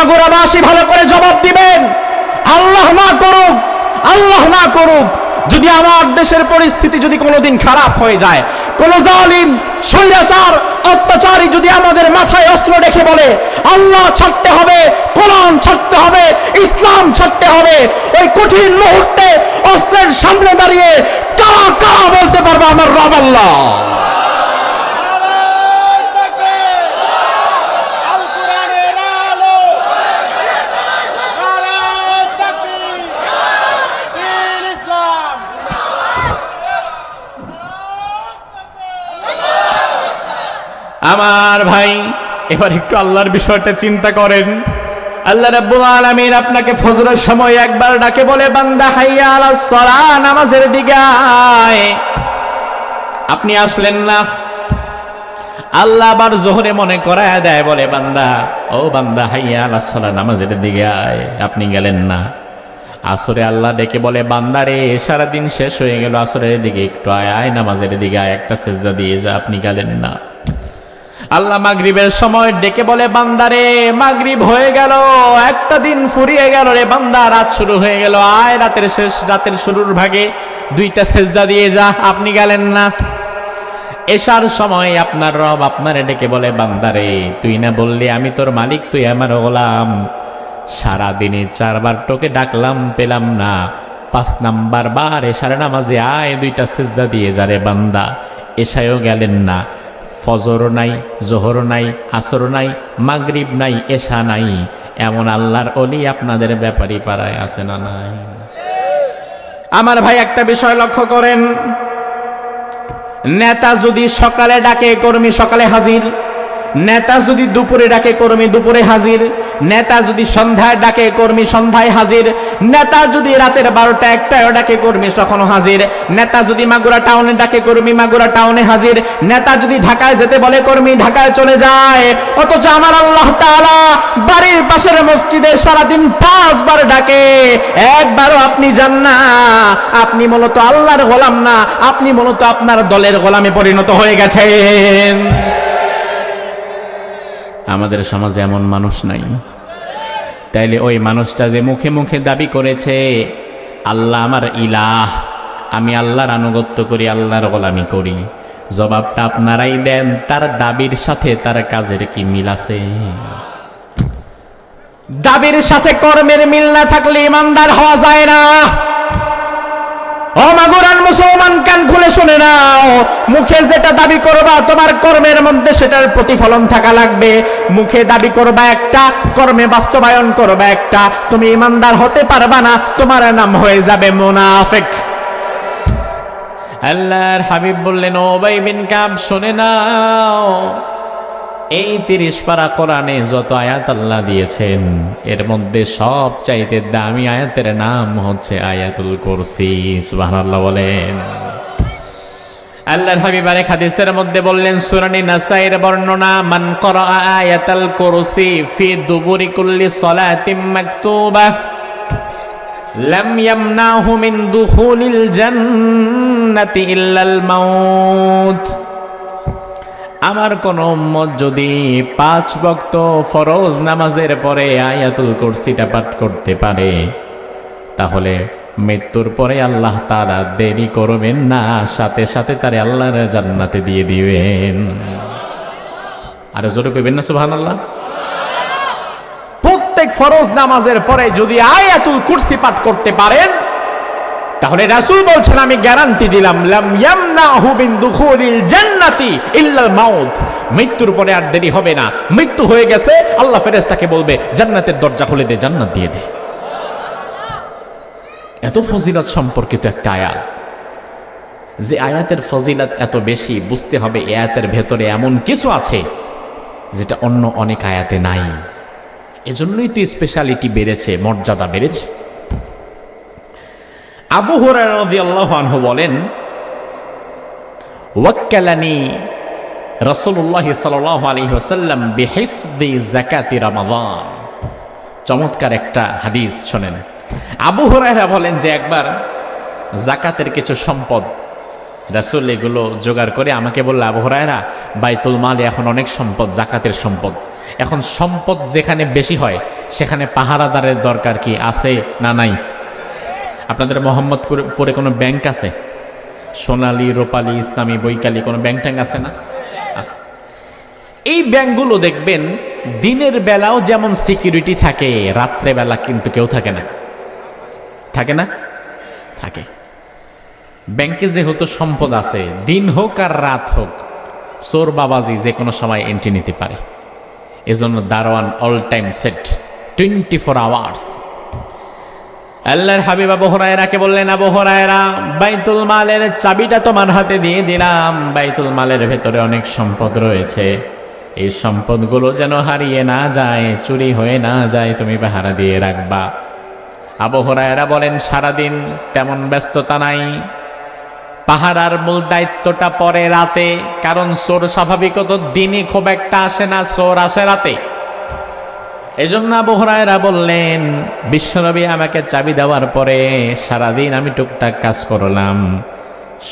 মাগুরাবাসী ভালো করে জবাব দিবেন। আল্লাহ না করুক, আল্লাহ না করুক, যদি আমার দেশের পরিস্থিতি যদি কোনোদিন খারাপ হয়ে যায়, কোন জালিম স্বৈরাচার অত্যাচারী যদি আমাদের মাথায় অস্ত্র রেখে বলে আল্লাহ ছাড়তে হবে, কোরআন ছাড়তে হবে, ইসলাম ছাড়তে হবে, ওই কঠিন মুহূর্তে অস্ত্রের সামনে দাঁড়িয়ে কারা কারা বলতে পারবে আমার রব আল্লাহ? আমার ভাই, এবার একটু আল্লাহর বিষয়টা চিন্তা করেন। আল্লাহ রাব্বুল আলামিন আপনাকে ফজরের সময় একবার ডাকে বলে বান্দা হাইয়া আলাস সালাহ, নামাজের দিকে আয়। আপনি আসলেন না। আল্লাহ আবার জোহরে মনে করায় দেয়, বলে বান্দা, ও বান্দা হাইয়া আলাস সালাহ, নামাজের দিকে আয়। আপনি গেলেন না। আসরে আল্লাহ ডেকে বলে বান্দারে সারাদিন শেষ হয়ে গেল, আসরের দিকে একটু আয়, আয় নামাজের দিকে আয়, একটা সেজদা দিয়ে যা। আপনি গেলেন না। আল্লাহ মাগরিবের সময় ডেকে বলে বান্দারে মাগরিব হয়ে গেল, একটা দিন ফুরিয়ে গেল রে বান্দা, রাত শুরু হয়ে গেল, আয় রাতের শেষ, রাতের শুরুর ভাগে দুইটা সেজদা দিয়ে যা। আপনি গেলেন না। এশার সময় আপনার রব আপনারে ডেকে বলে বান্দারে তুই না বললি আমি তোর মালিক, তুই আমার গোলাম, সারাদিনে 4 বার তোকে ডাকলাম পেলাম না, 5 নাম্বার বার এশার নামাজে আয়, দুইটা সেজদা দিয়ে যা রে বান্দা। এশায়ও গেলেন না। ফজর নাই, জোহর নাই, আসর নাই, মাগরিব নাই, এশা নাই। এমন আল্লাহর ওলি আপনাদের ব্যাপারী পাড়ায় আছে না নাই? আমার ভাই একটা বিষয় লক্ষ্য করেন, নেতা যদি সকালে ডাকে কর্মী সকালে হাজির, নেতা যদি দুপুরে ডাকে কর্মী দুপুরে হাজির, নেতা যদি সন্ধ্যায় ডাকে কর্মী সন্ধ্যায় হাজির, নেতা যদি রাতের 12টা 1টায় ডাকে কর্মী তখনও হাজির, নেতা যদি মাগুরা টাউনে ডাকে কর্মী মাগুরা টাউনে হাজির, নেতা যদি ঢাকায় যেতে বলে কর্মী ঢাকায় চলে যায়। অথচ আমার আল্লাহ তাআলা বাড়ির পাশের মসজিদে সারাদিন 5 বার ডাকে, একবারও আপনি যান না। আপনি মূলত আল্লাহর গোলাম না, আপনি মূলত আপনার দলের গোলামে পরিণত হয়ে গেছেন। আমাদের সমাজে এমন মানুষ নাই। তাইলে ওই মানুষটা যে মুখে মুখে দাবি করেছে আল্লাহ আমার ইলাহ, আমি আল্লাহর আনুগত্য করি, আল্লাহর গোলামি করি, জবাবটা আপনারাই দেন, তার দাবির সাথে তার কাজের কি মিল আছে? দাবির সাথে কর্মের মিল না থাকলে ইমানদার হওয়া যায় না। ও মাগুরান মুসলমান, কান খুলে শুনে নাও, মুখে যেটা দাবি করবা তোমার কর্মের মধ্যে সেটার প্রতিফলন থাকা লাগবে। মুখে দাবি করবা একটা, কর্মে বাস্তবায়ন করবা একটা, তুমি ইমানদার হতে পারবা না, তোমার নাম হয়ে যাবে মুনাফিক। আল্লাহর হাবিব বললেন, ও উবাই বিন কাব শুনে নাও, এই 30 পারা কোরআনে যত আয়াত আল্লাহ দিয়েছেন এর মধ্যে সব চাইতে দামি আয়াতের নাম হচ্ছে আয়াতুল কুরসি। সুবহানাল্লাহ বলেন। আল্লাহর হাবিব আরেক হাদিসের মধ্যে বললেন, সূরা নাসাইর বর্ণনা, মান ক্বারা আয়াতাল কুরসি ফি দুবুরি কুল্লি সালাতিন মাকতুবাহ লাম ইয়ামনাহু মিন দুখুলিল জান্নাতি ইল্লাল মাউত। আমার কোন উম্মত যদি 5 ওয়াক্ত ফরজ নামাজের পরে আয়াতুল কুরসিটা পাঠ করতে পারে, তাহলে মৃত্যুর পরে আল্লাহ তাআলা দেরি করবেন না, সাথে সাথে তারে আল্লাহর জান্নাতে দিয়ে দিবেন। আর জোরে কইবেন না সুবহানাল্লাহ? প্রত্যেক ফরজ নামাজের পরে যদি আয়াতুল কুরসি পাঠ করতে পারেন, তাহলে রাসূল বলছেন আমি গ্যারান্টি দিলাম, লাম ইয়ামনাহু মিন দুখুলিল জান্নাতি ইল্লাল মাউত, মৃত্যুর পরে আর দেরি হবে না। মৃত্যু হয়ে গেছে, আল্লাহ ফেরেশতাকে বলবে জান্নাতের দরজা খুলে দে, জান্নাত দিয়ে দে। এত ফজিলত সম্পর্কিত একটা আয়াত, যে আয়াতের ফজিলত এত বেশি, বুঝতে হবে এই আয়াতের ভেতরে এমন কিছু আছে যেটা অন্য অনেক আয়াতে নাই। এজন্যই তো স্পেশালিটি বেড়েছে, মর্যাদা বেড়েছে। আবু হুরায়রা রাদিয়াল্লাহু আনহু বলেন, ওয়াক্কালানি রাসূলুল্লাহ সাল্লাল্লাহু আলাইহি ওয়াসাল্লাম বিহিফযি যাকাতি রমাদান। চমৎকার একটা হাদিস শুনেন। আবু হুরায়রা বলেন যে একবার যাকাতের কিছু সম্পদ রাসূল এগুলো জোগাড় করে আমাকে বলল, আবু হুরায়রা বাইতুল মালে এখন অনেক সম্পদ, যাকাতের সম্পদ, এখন সম্পদ যেখানে বেশি হয় সেখানে পাহারাদারের দরকার কি আছে না নাই? আপনাদের মোহাম্মদপুরে কোনো ব্যাংক আছে? সোনালী, রূপালী, ইসলামী, বৈকালী কোনো ব্যাংক ট্যাঙ্ক আছে না? আছে। এই ব্যাংকগুলো দেখবেন দিনের বেলাও যেমন সিকিউরিটি থাকে, রাত্রে বেলা কিন্তু কেউ থাকে না। থাকে না? থাকে। ব্যাংকে যেহেতু সম্পদ আছে, দিন হোক আর রাত হোক, চোর বাবাজি যে কোনো সময় এন্ট্রি নিতে পারে। এজন্য দারোয়ান অল টাইম সেট, 24 আওয়ার্স। আল্লাহর হাবিব আবু হুরায়রাকে বললেন, আবু হুরায়রা, বাইতুল মালের চাবিটা তোমার হাতে দিয়ে দিলাম। বাইতুল মালের ভেতরে অনেক সম্পদ রয়েছে, এই সম্পদগুলো যেন হারিয়ে না যায়, চুরি হয়ে না যায়, তুমি পাহারা দিয়ে রাখবা। আবু হুরায়রা বলেন, সারাদিন তেমন ব্যস্ততা নাই, পাহারার মূল দায়িত্বটা পরে রাতে, কারণ চোর স্বাভাবিকত দিনে খুব একটা আসে না, চোর আসে রাতে। এজন্য আবু হুরায়রা বললেন, বিশ্বনবী আমাকে চাবি দেওয়ার পরে সারাদিন আমি টুকটাক কাজ করলাম,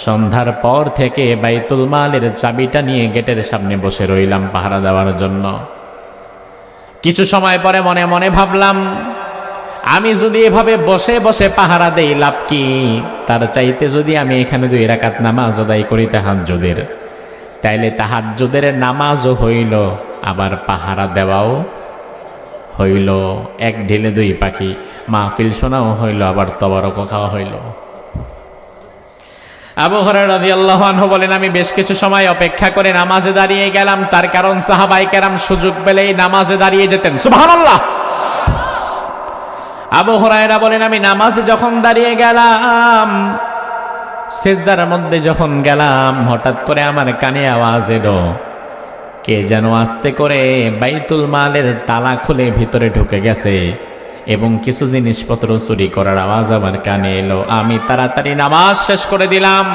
সন্ধ্যার পর থেকে বাইতুল মালের চাবিটা নিয়ে গেটের সামনে বসে রইলাম পাহারা দেওয়ার জন্য। কিছু সময় পরে মনে মনে ভাবলাম, আমি যদি এভাবে বসে বসে পাহারা দেই লাভ কি? তার চাইতে যদি আমি এখানে 2 রাকাত নামাজ আদায় করি তাহাজ্জুদের, তাইলে তাহাজ্জুদের নামাজও হইল, আবার পাহারা দেওয়াও হইল। এক ঢিলে 2 পাখি, মাহফিল শোনাও হইল, আবার তবারকও খাওয়া হইল। আবু হুরায়রা রাদিয়াল্লাহু আনহু বলেন, আমি বেশ কিছু সময় অপেক্ষা করে নামাজে দাঁড়িয়ে গেলাম। তার কারণ সাহাবায়ে কেরাম সুযোগ পেলেই নামাজে দাঁড়িয়ে যেতেন। সুবহানাল্লাহ। আবু হুরায়রা বলেন, আমি নামাজে যখন দাঁড়িয়ে গেলাম, সিজদার মধ্যে যখন গেলাম, হঠাৎ করে আমার কানে আওয়াজ এলো, কে যেন আস্তে করে বাইতুল মালের তালা খুলে ভিতরে ঢুকে গেছে এবং কিছু জিনিসপত্র চুরি করার আওয়াজ আমার কানে এলো। আমি তাড়াতাড়ি নামাজ শেষ করে দিলাম।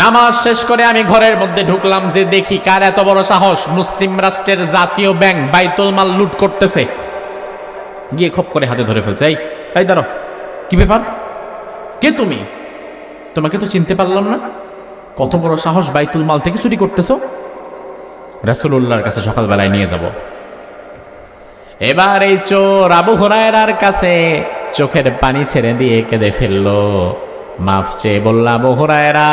নামাজ শেষ করে আমি ঘরের মধ্যে ঢুকলাম, যে দেখি কার এত বড় সাহস, মুসলিম রাষ্ট্রের জাতীয় ব্যাংক বাইতুল মাল লুট করতেছে। গিয়ে খপ করে হাতে ধরে ফেলছে, এই দাঁড়ো, কি ব্যাপার, কে তুমি? তোমাকে তো চিনতে পারলাম না, কত বড় সাহস, বাইতুল মাল থেকে চুরি করতেছো? রাসূলুল্লাহর কাছে সকালবেলায় নিয়ে যাব। এবার এই চোর আবু হুরায়রার কাছে চোখের পানি ছেড়ে দিয়ে কেঁদে ফেললো, মাফ চেয়ে বলল, আবু হুরায়রা,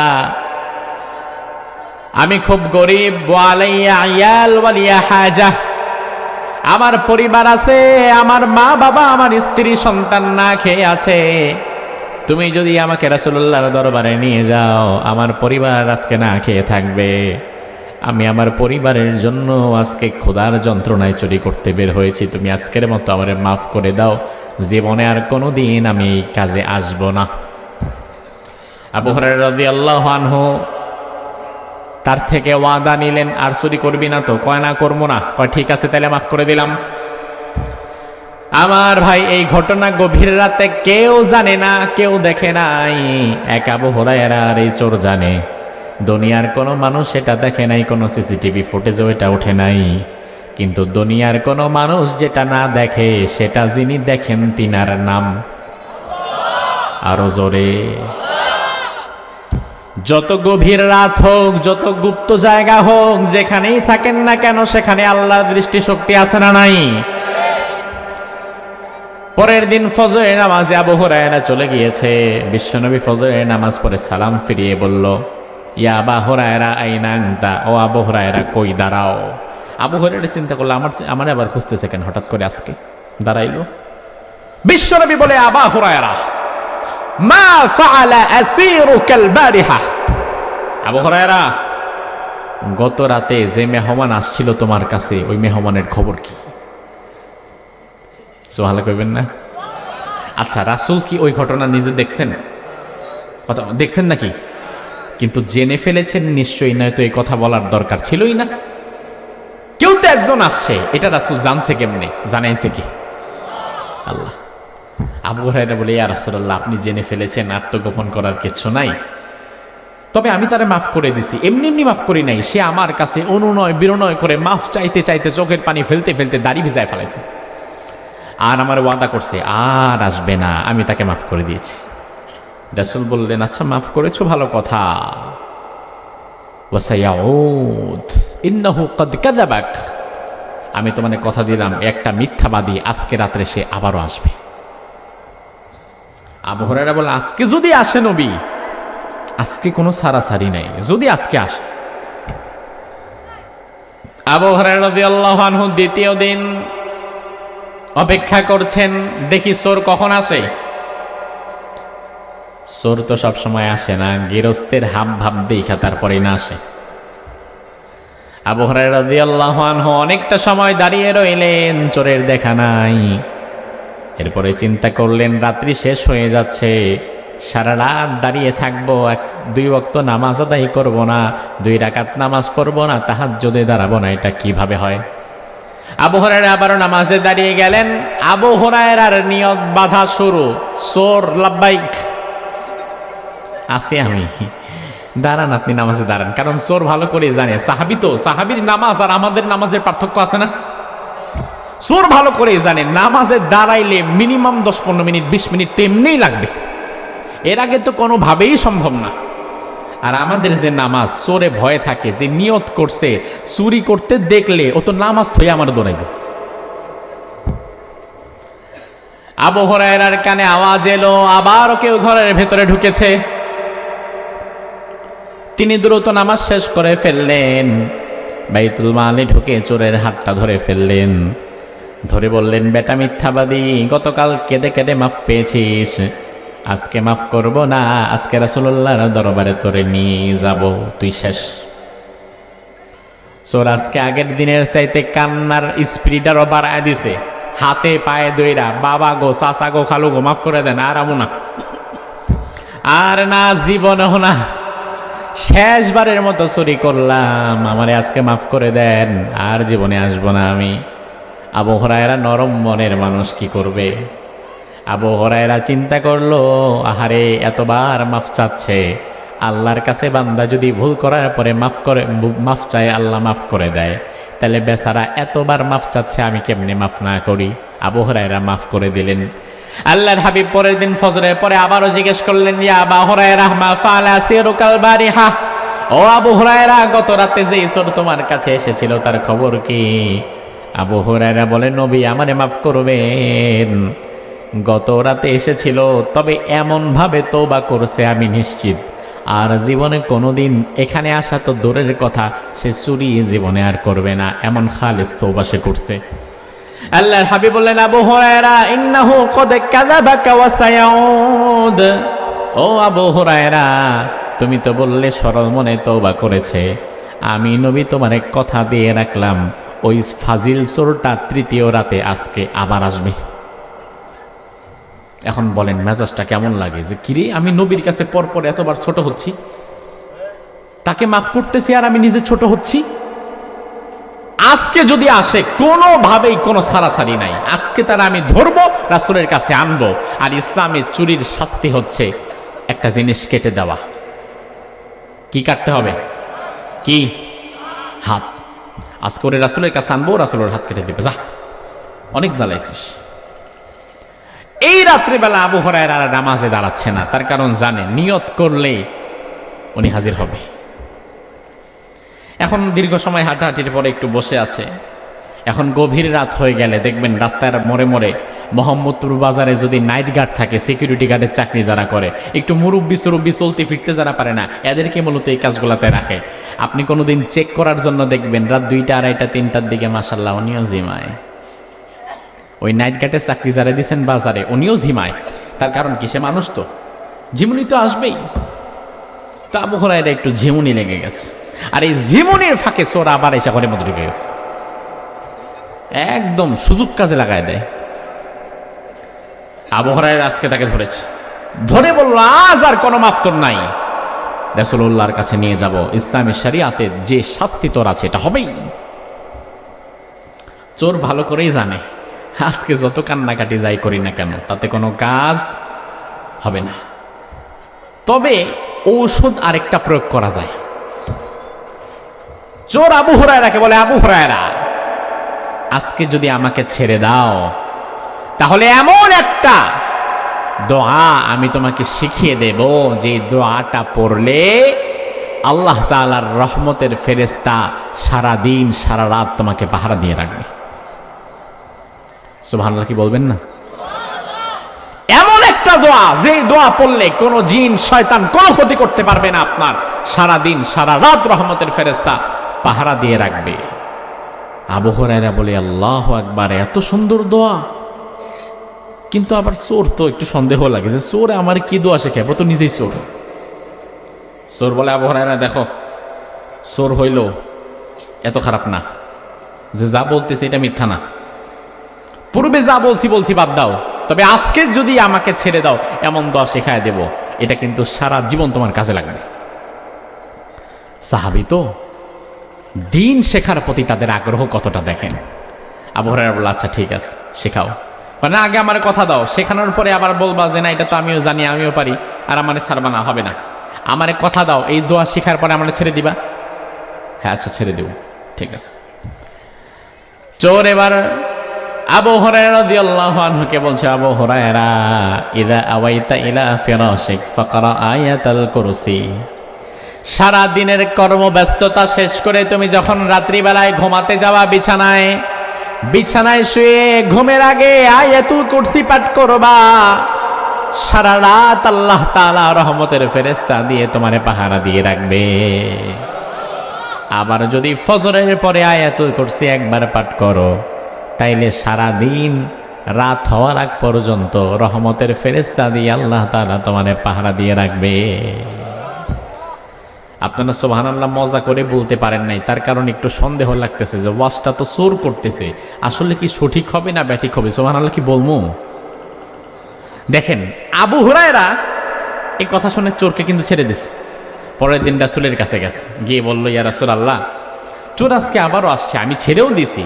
আমি খুব গরিব, ওয়ালাইয়া আয়াল ওয়ালিয়া হাজা, আমার পরিবার আছে, আমার মা বাবা, আমার স্ত্রী সন্তান না খেয়ে আছে। তুমি যদি আমাকে রাসূলুল্লাহর দরবারে নিয়ে যাও, আমার পরিবার আজকে না খেয়ে থাকবে। আমি আমার পরিবারের জন্য আজকে ক্ষুধার যন্ত্রণায় চুরি করতে বের হয়েছি, তুমি আজকের মতো আমারে মাফ করে দাও, জীবনে আর কোনোদিন আমি এই কাজে আসব না। আবু হুরায়রা রাদিয়াল্লাহু আনহু তার থেকে ওয়াদা নিলেন, আর চুরি করবি না তো? কয় না, করবো না। কয় ঠিক আছে, তাহলে মাফ করে দিলাম। আমার ভাই, এই ঘটনা গভীর রাতে কেউ জানে না, কেউ দেখে নাই, এক আবু হুরায়রা আর এই চোর জানে। দুনিয়ার কোনো মানুষ এটা দেখে নাই, কোনো সিসিটিভি ফুটেজও এটা ওঠে নাই, কিন্তু দুনিয়ার কোনো মানুষ যেটা না দেখে, সেটা যিনি দেখেন তিনার নাম আরো জোরে। যত গভীর রাত হোক, যত গুপ্ত জায়গা হোক, যেখানেই থাকেন না কেন, সেখানে আল্লাহর দৃষ্টি শক্তি আছে না নাই? পরের দিন ফজরের নামাজে আবু হুরায়রা চলে গিয়েছে। বিশ্বনবী ফজরের নামাজ পড়ে সালাম ফিরিয়ে বলল, ইয়া আবু হুরায়রা আইনা আনতা, ও আবু হুরায়রা কই, দাঁড়াও। আবু হুরায়রা চিন্তা করলো, আমার আবার খুঁজতেছে কেন হঠাৎ করে আজকে? দাঁড়াইলো। বিশ্বনবী বলে, আবু হুরায়রা, মা ফাআলা আসীরুকাল বারিহা, আবু হুরায়রা, গত রাতে যে মেহমান আসছিল তোমার কাছে, ওই মেহমানের খবর কি? সুবহানাল্লাহ কইবেন না? আচ্ছা, রাসূল কি ওই ঘটনা নিজে দেখছেন? কথা দেখছেন নাকি? কিন্তু জেনে ফেলেছেন নিশ্চয়ই, নয়তো এই কথা বলার দরকার ছিলই না। কেউ তো একজন আসছে, এটা রাসূল জানছে কেমনে? জানাইছে কি? আল্লাহ। আবু হুরায়রা বলে, ইয়া রাসূলুল্লাহ, আপনি জেনে ফেলেছেন, আত্মগোপন করার কিছু নাই, তবে আমি তারে মাফ করে দিছি। এমনি এমনি মাফ করি নাই, সে আমার কাছে অনুনয় বিনয় করে মাফ চাইতে চাইতে চোখের পানি ফেলতে ফেলতে দাড়ি ভিজায় ফেলাইছে, আর আমার ওয়াদা করছে আর আসবে না, আমি তাকে মাফ করে দিয়েছি। রাসূল বললেন, আচ্ছা মাফ করেছো, ভালো কথা, ওয়াসায়াউদ ইন্নাহু ক্বাদ কাযাবাক, আমি তোমাকে কথা দিলাম, একটা মিথ্যাবাদী আজকে রাত্রে সে আবারও আসবে। আবু হুরায়রা বলে, আজকে যদি আসে নবী, আজকে কোনো সারাসারি নাই, যদি আজকে আসে। আবু হুরায়রা রাদিয়াল্লাহু আনহু দ্বিতীয় দিন অপেক্ষা করছেন, দেখি চোর কখন আসে। চোর তো সবসময় আসে না, গৃহস্থের হাব ভাব দেখা তারপরে না আসে। আবু হুরায়রা রাদিয়াল্লাহু আনহু অনেকটা সময় দাঁড়িয়ে রইলেন, চোরের দেখা নাই। এরপরে চিন্তা করলেন রাত্রি শেষ হয়ে যাচ্ছে, সারা রাত দাঁড়িয়ে থাকবো, 2 ওয়াক্ত নামাজ আদায় করব না, 2 রাকাত নামাজ পড়বো না, তাহাজ্জুদে দাঁড়াবো না, এটা কিভাবে হয়? আবু হুরায়রা আবারও নামাজে দাঁড়িয়ে গেলেন। আবু হুরায়রার নিয়ত বাধা শুরু, চোর লাব্বাইক, আছি আমি, দাঁড়ান আপনি নামাজে দাঁড়ান। কারণ চোর ভালো করে জানে, সাহাবী তো, সাহাবীর নামাজ আর আমাদের নামাজের পার্থক্য আছে না? চোর ভালো করে জানে নামাজে দাঁড়াইলে মিনিমাম 10-15 মিনিট 20 মিনিট তেমনিই লাগবে, এর আগে তো কোনোভাবেই সম্ভব না। আর আমাদের যে নামাজ, চোরে ভয় থাকে যে নিয়ত করছে চুরি করতে দেখলে ও তো নামাজ থই আমার দৌড়াইব। আবু হুরায়রার কানে আওয়াজ এলো, আবারও কেউ ঘরের ভেতরে ঢুকেছে। তিনি দ্রুত নামাজ শেষ করে ফেললেন, বাইতুল মালে ঢুকে চোরের হাতটা ধরে ফেললেন, ধরে বললেন, বেটা মিথ্যাবাদী, গতকাল কেঁদে কেঁদে মাফ পেয়েছিস, আজকে মাফ করব না, আজকে রাসূলুল্লাহর দরবারে তোরে নিয়ে যাব, তুই শেষ। চোর আজকে আগের দিনের চাইতে কান্নার স্পিডারও বাড়ায় দিছে, হাতে পায়ে দইরা, বাবা গো, চাচা গো, খালু গো, মাফ করে দেন, আর আমু না, আর না, জীবনেও না, শেষবারের মতো চুরি করলাম, আমারে আজকে মাফ করে দেন, আর জীবনে আসবো না আমি। আবু হুরায়রা নরম মনের মানুষ, কি করবে? আবু হুরায়রা চিন্তা করলো, আহারে এতবার মাফ চাচ্ছে, আল্লাহর কাছে বান্দা যদি ভুল করার পরে মাফ চায়, আল্লাহ মাফ করে দেয়, তাহলে বেচারা এতবার মাফ চাচ্ছে, আমি কেমনে মাফ না করি? আবু হুরায়রা মাফ করে দিলেন। আল্লাহর হাবিব পরের দিন ফজরের পরে আবারও জিজ্ঞেস করলেন, ইয়া আবু হুরায়রা মা ফাআলা সিরুকাল বারিহা, ও আবু হুরায়রা, গত রাতে যে চোর তোমার কাছে এসেছিল তার খবর কি? আবু হুরায়রা বলে, নবী আমারে মাফ করবেন, গত রাতে এসেছিল, তবে এমন ভাবে তওবা করছে আমি নিশ্চিত, আর জীবনে কোনোদিন এখানে আসা তো দূরের কথা, সে চুরি জীবনে আর করবে না, এমন খালিস তওবা সে করছে। আল্লাহর হাবিব বললেন, আবু হুরায়রা ইন্নাহু ক্বাদ কাযাবাকা ওয়া সায়াউদ, ও আবু হুরায়রা, তুমি তো বললে সরল মনে তওবা করেছে, আমি নবী তোমার এক কথা দিয়ে রাখলাম, ওই ফাজিল চোরটা তৃতীয় রাতে আজকে আবার আসবে। এখন বলেন মেজাজটা কেমন লাগে, যে কিরে, আমি নবীর কাছে পরপর এতবার ছোট হচ্ছি, তাকে মাফ করতেছি আর আমি নিজে ছোট হচ্ছি। আজকে যদি আসে, কোনোভাবেই কোনো সারাসারি নাই, আজকে তারা আমি ধরবো, রাসূলের কাছে আনবো। আর ইসলামের চুরির শাস্তি হচ্ছে একটা জিনিস কেটে দেওয়া। কি কাটতে হবে? কি? হাত। আজকে ওরে রাসূলের কাছে আনবো, রাসূলের হাত কেটে দিবে, যা, অনেক জ্বালাইছিস। এই রাত্রিবেলা আবু হুরায়রা নামাজে দাঁড়াচ্ছে না, তার কারণ জানে নিয়ত করলেই উনি হাজির হবে। এখন দীর্ঘ সময় হাঁটাহাঁটির পরে একটু বসে আছে। এখন গভীর রাত হয়ে গেলে দেখবেন রাস্তার মোড়ে মোড়ে মোহাম্মদপুর বাজারে যদি নাইট গার্ড থাকে, সিকিউরিটি গার্ডের চাকরি যারা করে, একটু মুরব্বি সুরব্বি চলতে ফিরতে যারা পারে না, এদেরকে মূলত এই কাজগুলাতে রাখে। আপনি কোনোদিন চেক করার জন্য দেখবেন রাত 2টা, 2:30, 3টার দিকে মাশাআল্লাহ উনিও জিমায়। ওই নাইট গার্ডের চাকরি যারা দিচ্ছেন বাজারে, উনিও ঝিমায়। তার কারণ কি? সে মানুষ তো, ঝিমুনি তো আসবেই। তা আবু হুরায়রা একটু ঝিমুনি লেগে গেছে, আর এই ঝিমুনির ফাঁকে চোর আবার এসে ঘরের মধ্যে ঢুকে গেছে, একদম সুযোগ কাজে লাগায় দেয়। আবু হুরায়রা আজকে তাকে ধরেছে, ধরে বলল, আজ আর কোনো মাফ তোর নাই, রাসূলুল্লাহর কাছে নিয়ে যাব, ইসলামী শরিয়াতে যে শাস্তি তোর আছে এটা হবেই। চোর ভালো করেই জানে আজকে যত কান্নাকাটি যাই করি না কেন, তাতে কোনো কাজ হবে না। তবে ঔষধ আরেকটা প্রয়োগ করা যায়। চোর আবু হুরায়রাকে বলে, আবু হুরায়রা, আজকে যদি আমাকে ছেড়ে দাও, তাহলে এমন একটা দোয়া আমি তোমাকে শিখিয়ে দেব, যে দোয়াটা পড়লে আল্লাহ তাআলার রহমতের ফেরেশতা সারা দিন সারা রাত তোমাকে পাহারা দিয়ে রাখবে। সুবহানাল্লাহ কি বলবেন না? এমন একটা দোয়া, যে দোয়া পড়লে কোনো জিন শয়তান কোনো ক্ষতি করতে পারবে না আপনার, সারা দিন সারা রাত রহমতের ফেরেশতা পাহারা দিয়ে রাখবে। আবু হুরায়রা বলে আল্লাহু আকবার, এত সুন্দর দোয়া। কিন্তু আবার চোর তো একটু সন্দেহ লাগে যে চোর আমার কি দোয়া শেখাবো, তো নিজেই চোর। চোর বলে আবু হুরায়রা দেখো, চোর হইল এত খারাপ না, যে যা বলতেছে এটা মিথ্যা না, পূর্বে যা বলছি বাদ দাও, তবে আজকে যদি আমাকে ছেড়ে দাও এমন দোয়া শেখায় দেব, এটা কিন্তু সারা জীবন তোমার কাজে লাগবে। সাহাবী তো দিন শেখার প্রতি তাদের আগ্রহ কতটা দেখেন। আবু হুরায়রা বলল আচ্ছা ঠিক আছে শেখাও, মানে আগে আমার কথা দাও, শেখানোর পরে আবার বলবা যে না এটা তো আমিও জানি আমিও পারি, আর আমারে ছাড়বা না, হবে না, আমারে কথা দাও এই দোয়া শেখার পরে আমারে ছেড়ে দিবা। হ্যাঁ আচ্ছা ছেড়ে দেব, ঠিক আছে। চোর এবার আবু হুরায়রা রাদিয়াল্লাহু আনহুকে বলছে, আবু হুরায়রা ইযা আওয়াইতা ইলা ফিরাশিক ফাকরা আয়াতাল কুরসি। সারা দিনের কর্মব্যস্ততা শেষ করে তুমি যখন রাত্রিবেলায় ঘুমাতে যাওয়া বিছানায় শুয়ে ঘুমের আগে আয়াতুল কুরসি পাঠ করবা। সারা রাত আল্লাহ তাআলা রহমতের ফেরেশতা দিয়ে তোমারে পাহারা দিয়ে রাখবে। আবার যদি ফজরের পরে আয়াতুল কুরসি একবার পাঠ করো, তাইলে সারা দিন রাত হওয়ার আগ পর্যন্ত রহমতের ফেরেশতা দিয়ে আল্লাহ তাআলা তোমারে পাহারা দিয়ে রাখবে। আপনারা সুবহানাল্লাহ মজা করে বলতে পারেন নাই, তার কারণ একটু সন্দেহ লাগতেছে যে ওয়াজটা তো চোর করতেছে, আসলে কি সঠিক হবে না ব্যাঠিক হবে? সুবহানাল্লাহ কি বলবো? দেখেন আবু হুরায়রা এই কথা শুনে চোরকে কিন্তু ছেড়ে দিছে। পরের দিন রাসূলের কাছে গেছে, গিয়ে বলল ইয়া রাসূলুল্লাহ, চোর আজকে আবারও আসছে, আমি ছেড়েও দিছি,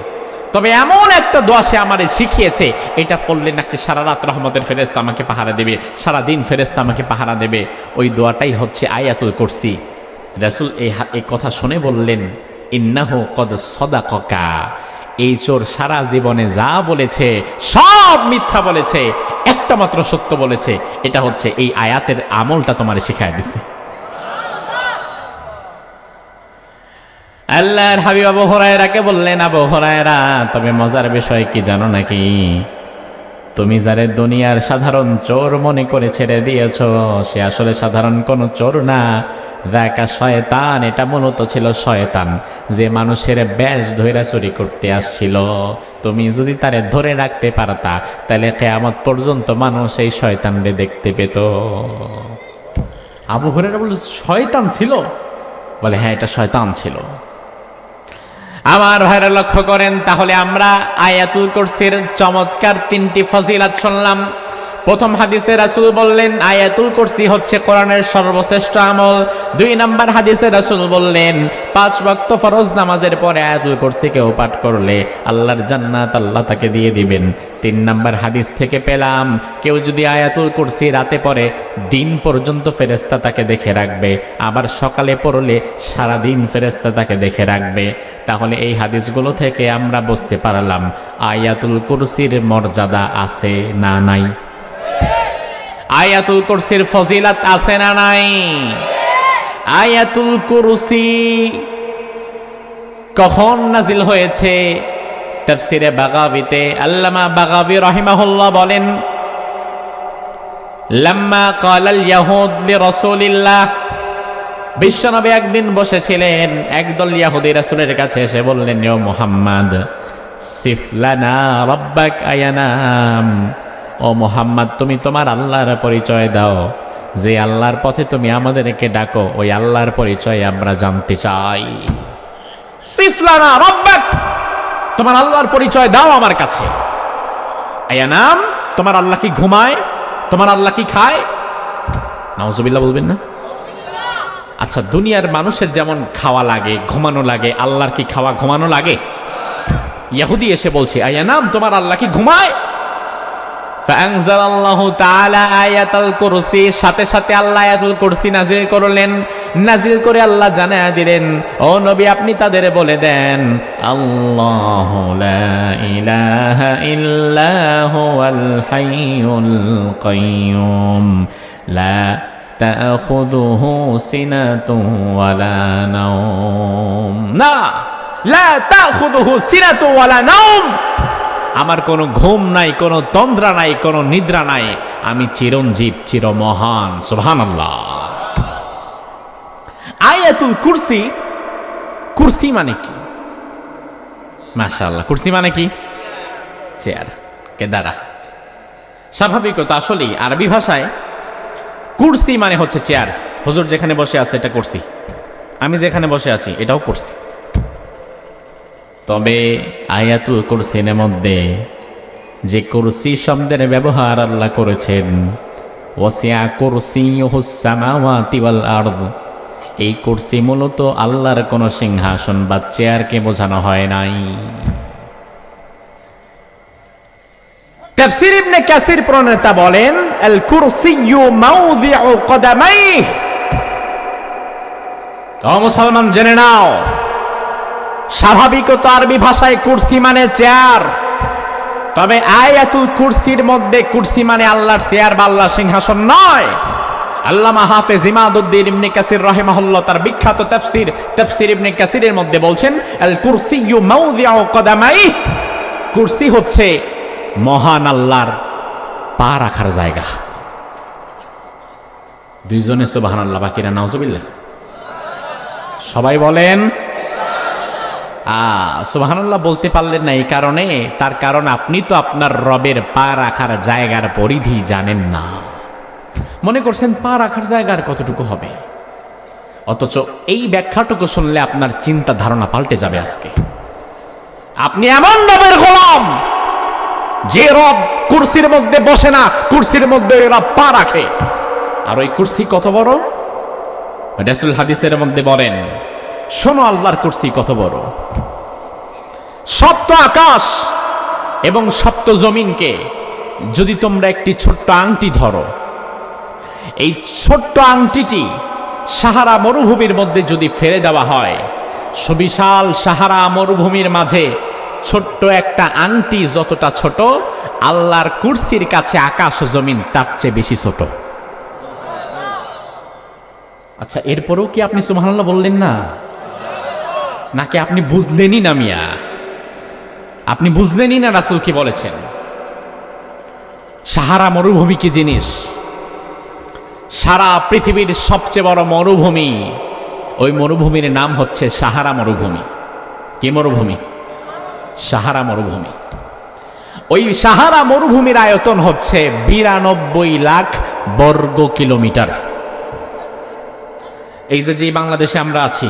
তবে এমন একটা দোয়া সে আমারে শিখিয়েছে, এটা পড়লে নাকি সারা রাত রহমতের ফেরেশতা আমাকে পাহারা দেবে, সারা দিন ফেরেশতা আমাকে পাহারা দেবে। ওই দোয়াটাই হচ্ছে আয়াতুল কুরসি। রাসূল এই কথা শুনে বললেন, ইন্নাহু কদ সাদাকাকা, এই চোর সারা জীবনে যা বলেছে সব মিথ্যা বলেছে, একটা মাত্র সত্য বলেছে, এটা হচ্ছে এই আয়াতের আমলটা তোমারে শিখায় দিছে। আল্লাহর হাবিব আবু হুরায়রাকে বললেন, আবু হুরায়রা তবে মজার বিষয় কি জানো নাকি, তুমি যারে দুনিয়ার সাধারণ চোর মনে করে ছেড়ে দিয়েছ, সে আসলে সাধারণ কোনো চোর না, যাকা শয়তান, এটা মূলত ছিল শয়তান, যে মানুষের বেশ ধইরা চুরি করতে আসছিল। তুমি যদি তারে ধরে রাখতে পারতা, তাহলে কিয়ামত পর্যন্ত মানুষ এই শয়তানরে দেখতে পেত। আবু হুরায়রা বলল শয়তান ছিল? বলে হ্যাঁ এটা শয়তান ছিল। আমার ভাইরা লক্ষ্য করেন, তাহলে আমরা আয়াতুল কুরসির চমৎকার তিনটি ফজিলত শুনলাম। প্রথম হাদিসে রাসূল বললেন আয়াতুল কুরসি হচ্ছে কোরআনের সর্বশ্রেষ্ঠ আমল। 2 নম্বর হাদিসে রাসূল বললেন 5 ওয়াক্ত ফরজ নামাজের পরে আয়াতুল কুরসি কেউ পাঠ করলে আল্লাহর জান্নাত আল্লাহ তাকে দিয়ে দিবেন। 3 নম্বর হাদিস থেকে পেলাম, কেউ যদি আয়াতুল কুরসি রাতে পড়ে দিন পর্যন্ত ফেরেশতা তাকে দেখে রাখবে, আবার সকালে পড়লে সারা দিন ফেরেশতা তাকে দেখে রাখবে। তাহলে এই হাদিসগুলো থেকে আমরা বুঝতে পারলাম আয়াতুল কুরসির মর্যাদা আছে না নাই? আয়াতুল কুরসির ফজিলত আছে না নাই? আয়াতুল কুরসি কখন নাজিল হয়েছে? তাফসিরে বাগাবিতে আল্লামা বাগাবি রাহিমাহুল্লাহ বলেন, লাম্মা ক্বালাল ইয়াহুদ লিরাসূলিল্লাহ, বিশ্বনবী একদিন বসেছিলেন, একদল ইহুদি রাসূলের কাছে এসে বললেন, ও মুহাম্মদ সিফলানা রাব্বাক আয়ানাম, ও মুহাম্মদ তুমি তোমার আল্লাহর পরিচয় দাও, যে আল্লাহর পথে তুমি আমাদেরকে ডাকো ওই আল্লাহর পরিচয় আমরা জানতে চাই। সিফলানা রাব্বাক, তোমার আল্লাহর পরিচয় দাও আমার কাছে। আয়ানাম, তোমার আল্লাহ কি ঘুমায়? তোমার আল্লাহ কি খায়? নাউজুবিল্লাহ বলবেন না? আচ্ছা, দুনিয়ার মানুষের যেমন খাওয়া লাগে ঘুমানো লাগে, আল্লাহর কি খাওয়া ঘুমানো লাগে? ইহুদি এসে বলছে আয়ানাম, তোমার আল্লাহ কি ঘুমায়? ফাআনজালাল্লাহু তাআলা আয়াতুল কুরসি, সাথে সাথে আল্লাহ আয়াতুল কুরসি নাজিল করলেন। নাজিল করে আল্লাহ জানায়া দিলেন, ও নবী আপনি তাদের বলে দেন, আল্লাহু লা ইলাহা ইল্লা হুয়াল হাইয়ুল কাইয়্যুম লা তাখুযুহু সিনাতুন ওয়ালা নাওম। না, লা তাখুযুহু সিনাতুন ওয়ালা নাওম, আমার কোনো ঘুম নাই, কোনো তন্দ্রা নাই, কোনো নিদ্রা নাই, আমি চিরঞ্জীব, চিরমহান। সুবহানাল্লাহ। আয়াতুল কুরসি, কুরসি মানে কি? মাশাআল্লাহ, কুরসি মানে কি? চেয়ার, কেদারা। স্বাভাবিকত আসলেই আরবি ভাষায় কুরসি মানে হচ্ছে চেয়ার। হুজুর যেখানে বসে আছে এটা কুরসি, আমি যেখানে বসে আছি এটাও কুরসি। তবে আয়াতুল কুরসির মধ্যে যে কুরসি শব্দের ব্যবহার আল্লাহ করেছেন, ওয়াসিয়া কুরসিয়ুহুস সামাওয়াতি ওয়াল আরদ, এই কুরসি মূলত আল্লাহর কোনো সিংহাসন বা চেয়ারকে বোঝানো হয় নাই। তাফসীর ইবনে কাসির প্রণেতা বলেন, আল কুরসিয়্যু মাওদিউ কদামাইহি। ও মুসলমান, জেনে নাও, স্বাভাবিকত আরবি ভাষায় কুরসি মানে চেয়ার। তবে আয়াতুল কুরসির মধ্যে কুরসি মানে আল্লাহর চেয়ার বা আল্লাহর সিংহাসন নয়। আল্লামা হাফেজ ইমাদউদ্দিন ইবনে কাসির রাহিমাহুল্লাহ তার বিখ্যাত তাফসীর ইবনে কাসিরের মধ্যে বলছেন, আল কুরসিয়্যু মাওদিউ কদামাইহি, কুরসি হচ্ছে মহান আল্লাহর পা রাখার জায়গা। দুইজনে সুবহানাল্লাহ, বাকিরা নাউজুবিল্লাহ। সবাই বলেন সুবহানাল্লাহ। বলতে পারলেন না এই কারণে, তার কারণ আপনি তো আপনার রবের পা রাখার জায়গার পরিধি জানেন না। মনে করছেন পা রাখার জায়গার কতটুকু হবে, অথচ এই ব্যাখ্যাটুকু শুনলে আপনার চিন্তা ধারণা পাল্টে যাবে আজকে। আপনি এমন রবের গোলাম যে রব কুরসির মধ্যে বসে না, কুরসির মধ্যে রব পা রাখে। আর ওই কুরসি কত বড়? রাসূল হাদিসের মধ্যে বলেন, শোনো আল্লাহর কুরসি কত বড়। সপ্ত আকাশ এবং সপ্ত জমিনকে যদি তোমরা একটি ছোট্ট আংটি ধরো, এই ছোট্ট আংটিটি সাহারা মরুভূমির মধ্যে যদি ফেলে দেওয়া হয়, সুবিশাল সাহারা মরুভূমির মাঝে ছোট্ট একটা আংটি যতটা ছোট, আল্লাহর কুরসির কাছে আকাশ জমিন তার চেয়ে বেশি ছোট। আচ্ছা, এরপরেও কি আপনি সুবহানাল্লাহ বললেন না? নাকি আপনি বুঝলেনই না? মিয়া, আপনি বুঝলেনই না রাসূল কি বলেছেন। সাহারা মরুভূমি কি জিনিস? সারা পৃথিবীর সবচেয়ে বড় মরুভূমি, ওই মরুভূমির নাম হচ্ছে সাহারা মরুভূমি। কি মরুভূমি? সাহারা মরুভূমি। ওই সাহারা মরুভূমির আয়তন হচ্ছে 92 লাখ বর্গ কিলোমিটার। এই যে বাংলাদেশে আমরা আছি,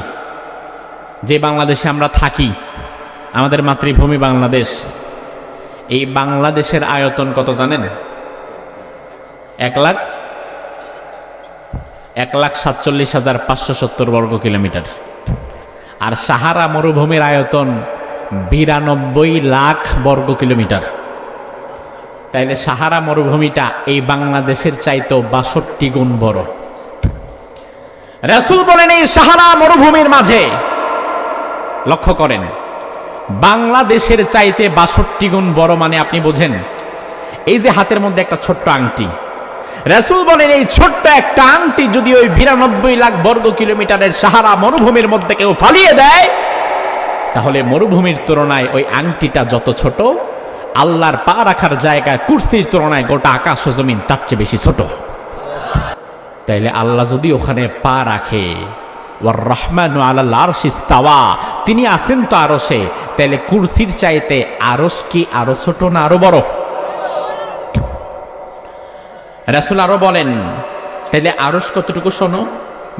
যে বাংলাদেশে আমরা থাকি, আমাদের মাতৃভূমি বাংলাদেশ, এই বাংলাদেশের আয়তন কত জানেন? 1,47,570 বর্গ কিলোমিটার। আর সাহারা মরুভূমির আয়তন 92 লাখ বর্গ কিলোমিটার। তাইলে সাহারা মরুভূমিটা এই বাংলাদেশের চাইতেও 62 গুণ বড়। রাসূল বলেন, এই সাহারা মরুভূমির মাঝে, লক্ষ্য করেন, বাংলাদেশের চাইতে 62 গুণ বড়। মানে আপনি বোঝেন, এই যে হাতের মধ্যে একটা ছোট্ট আংটি, রাসূল বলেন এই ছোট্ট একটা আংটি যদি ওই 92 লাখ বর্গ কিলোমিটারের সাহারা মরুভূমির মধ্যে কেউ ফালিয়ে দেয়, তাহলে মরুভূমির তুলনায় ওই আংটিটা যত ছোট, আল্লাহর পা রাখার জায়গা কুরসির তুলনায় গোটা আকাশ ও জমিন তার চেয়ে বেশি ছোট। তাইলে আল্লাহ যদি ওখানে পা রাখে, ওয়ার রহমানু আলাল আরশি ইস্তাওয়া, তিনি আছেন তো আরশে, তাইলে কুরসির চাইতে আরশ কি আরো ছোট না আরো বড়? রাসূল আরো বলেন, তাইলে আরশ কতটুকু? শোনো,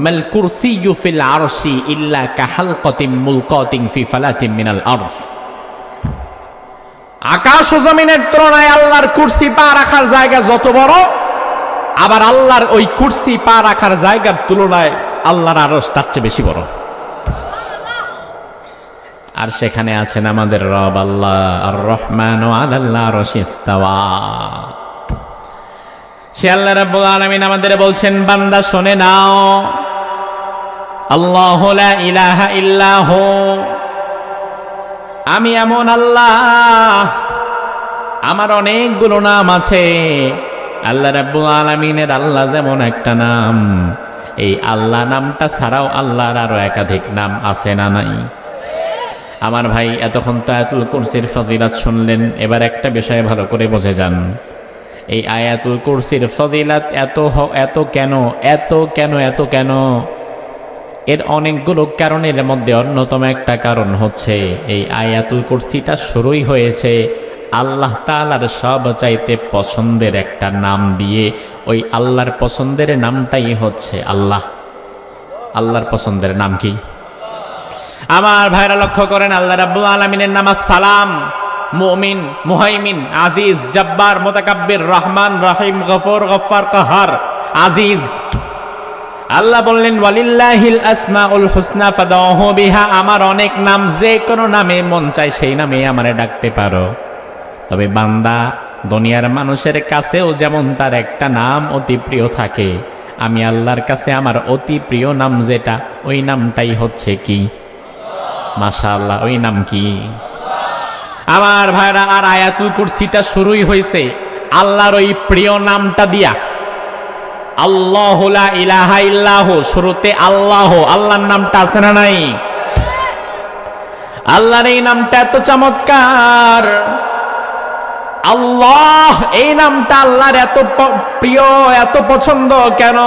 মাল কুরসিয়্যু ফিল আরশি ইল্লা কাহালকাতিম মুলকাতিন ফি ফালাতিন মিনাল আরদ। আকাশ ও জমিনের তুলনায় আল্লাহর কুরসি পা রাখার জায়গা যত বড়, আবার আল্লাহর ওই কুরসি পা রাখার জায়গার তুলনায় আল্লাহর আরশ তার চেয়ে বেশি বড়। আর সেখানে আছেন আমাদের রব আল্লাহ, আর রহমানু আলাল আরশি ইস্তাওয়া। সে আল্লাহ রাব্বুল আলামিন আমাদের বলছেন, বান্দা শুনে নাও, আল্লাহু লা ইলাহা ইল্লাহু, আমি এমন আল্লাহ, আমার অনেকগুলো নাম আছে। আল্লাহ রাব্বুল আলামিনের আল্লাহ যেমন একটা নাম, এই আল্লাহ নামটা ছাড়াও আল্লাহর আরো একাধিক নাম আছে না নাই? আমার ভাই এতক্ষণ তো আয়াতুল কুরসির ফজিলাত শুনলেন, এবার একটা বিষয় ভালো করে বুঝে যান। এই আয়াতুল কুরসির ফজিলাত এত কেন, এত কেন? এর অনেকগুলো কারণের মধ্যে অন্যতম একটা কারণ হচ্ছে এই আয়াতুল কুরসিটা শুরুই হয়েছে আল্লাহ তাআলার সবচাইতে পছন্দের একটা নাম দিয়ে। ওই আল্লাহর পছন্দের নামটাই হচ্ছে আল্লাহ। আল্লাহর পছন্দের নাম কি? আমার ভাইরা লক্ষ্য করেন, আল্লাহ রাব্বুল আলামিনের নাম আসসালাম, মুমিন, মুহাইমিন, আজিজ, জব্বার, মুতাকাব্বির, রহমান, রহিম, গফুর, গফফার, কাহার, আজিজ। আল্লাহ বললেন ওয়ালিল্লাহিল আসমাউল হুসনা ফাদউহু বিহা, আমার অনেক নাম, যে কোনো নামে মন চায় সেই নামে আমারে ডাকতে পারো। তবে বান্দা দুনিয়ার মানুষের কাছেও যেমন তার একটা নাম অতি প্রিয় থাকে, আমি আল্লাহর কাছে আমার অতি প্রিয় নাম যেটা, ওই নামটাই হচ্ছে কি? মাশাআল্লাহ, ওই নাম কি? আমার ভাইরা, আর আয়াতুল কুরসিটা শুরুই হয়েছে আল্লাহর ওই প্রিয় নামটা দিয়া। আল্লাহু লা ইলাহা ইল্লাহু, শুরুতে আল্লাহ, আল্লাহর নামটা আছে না নাই? আল্লাহর এই নামটা এত চমৎকার। আল্লাহ, এই নামটা আল্লাহর এত প্রিয়, এত পছন্দ কেন?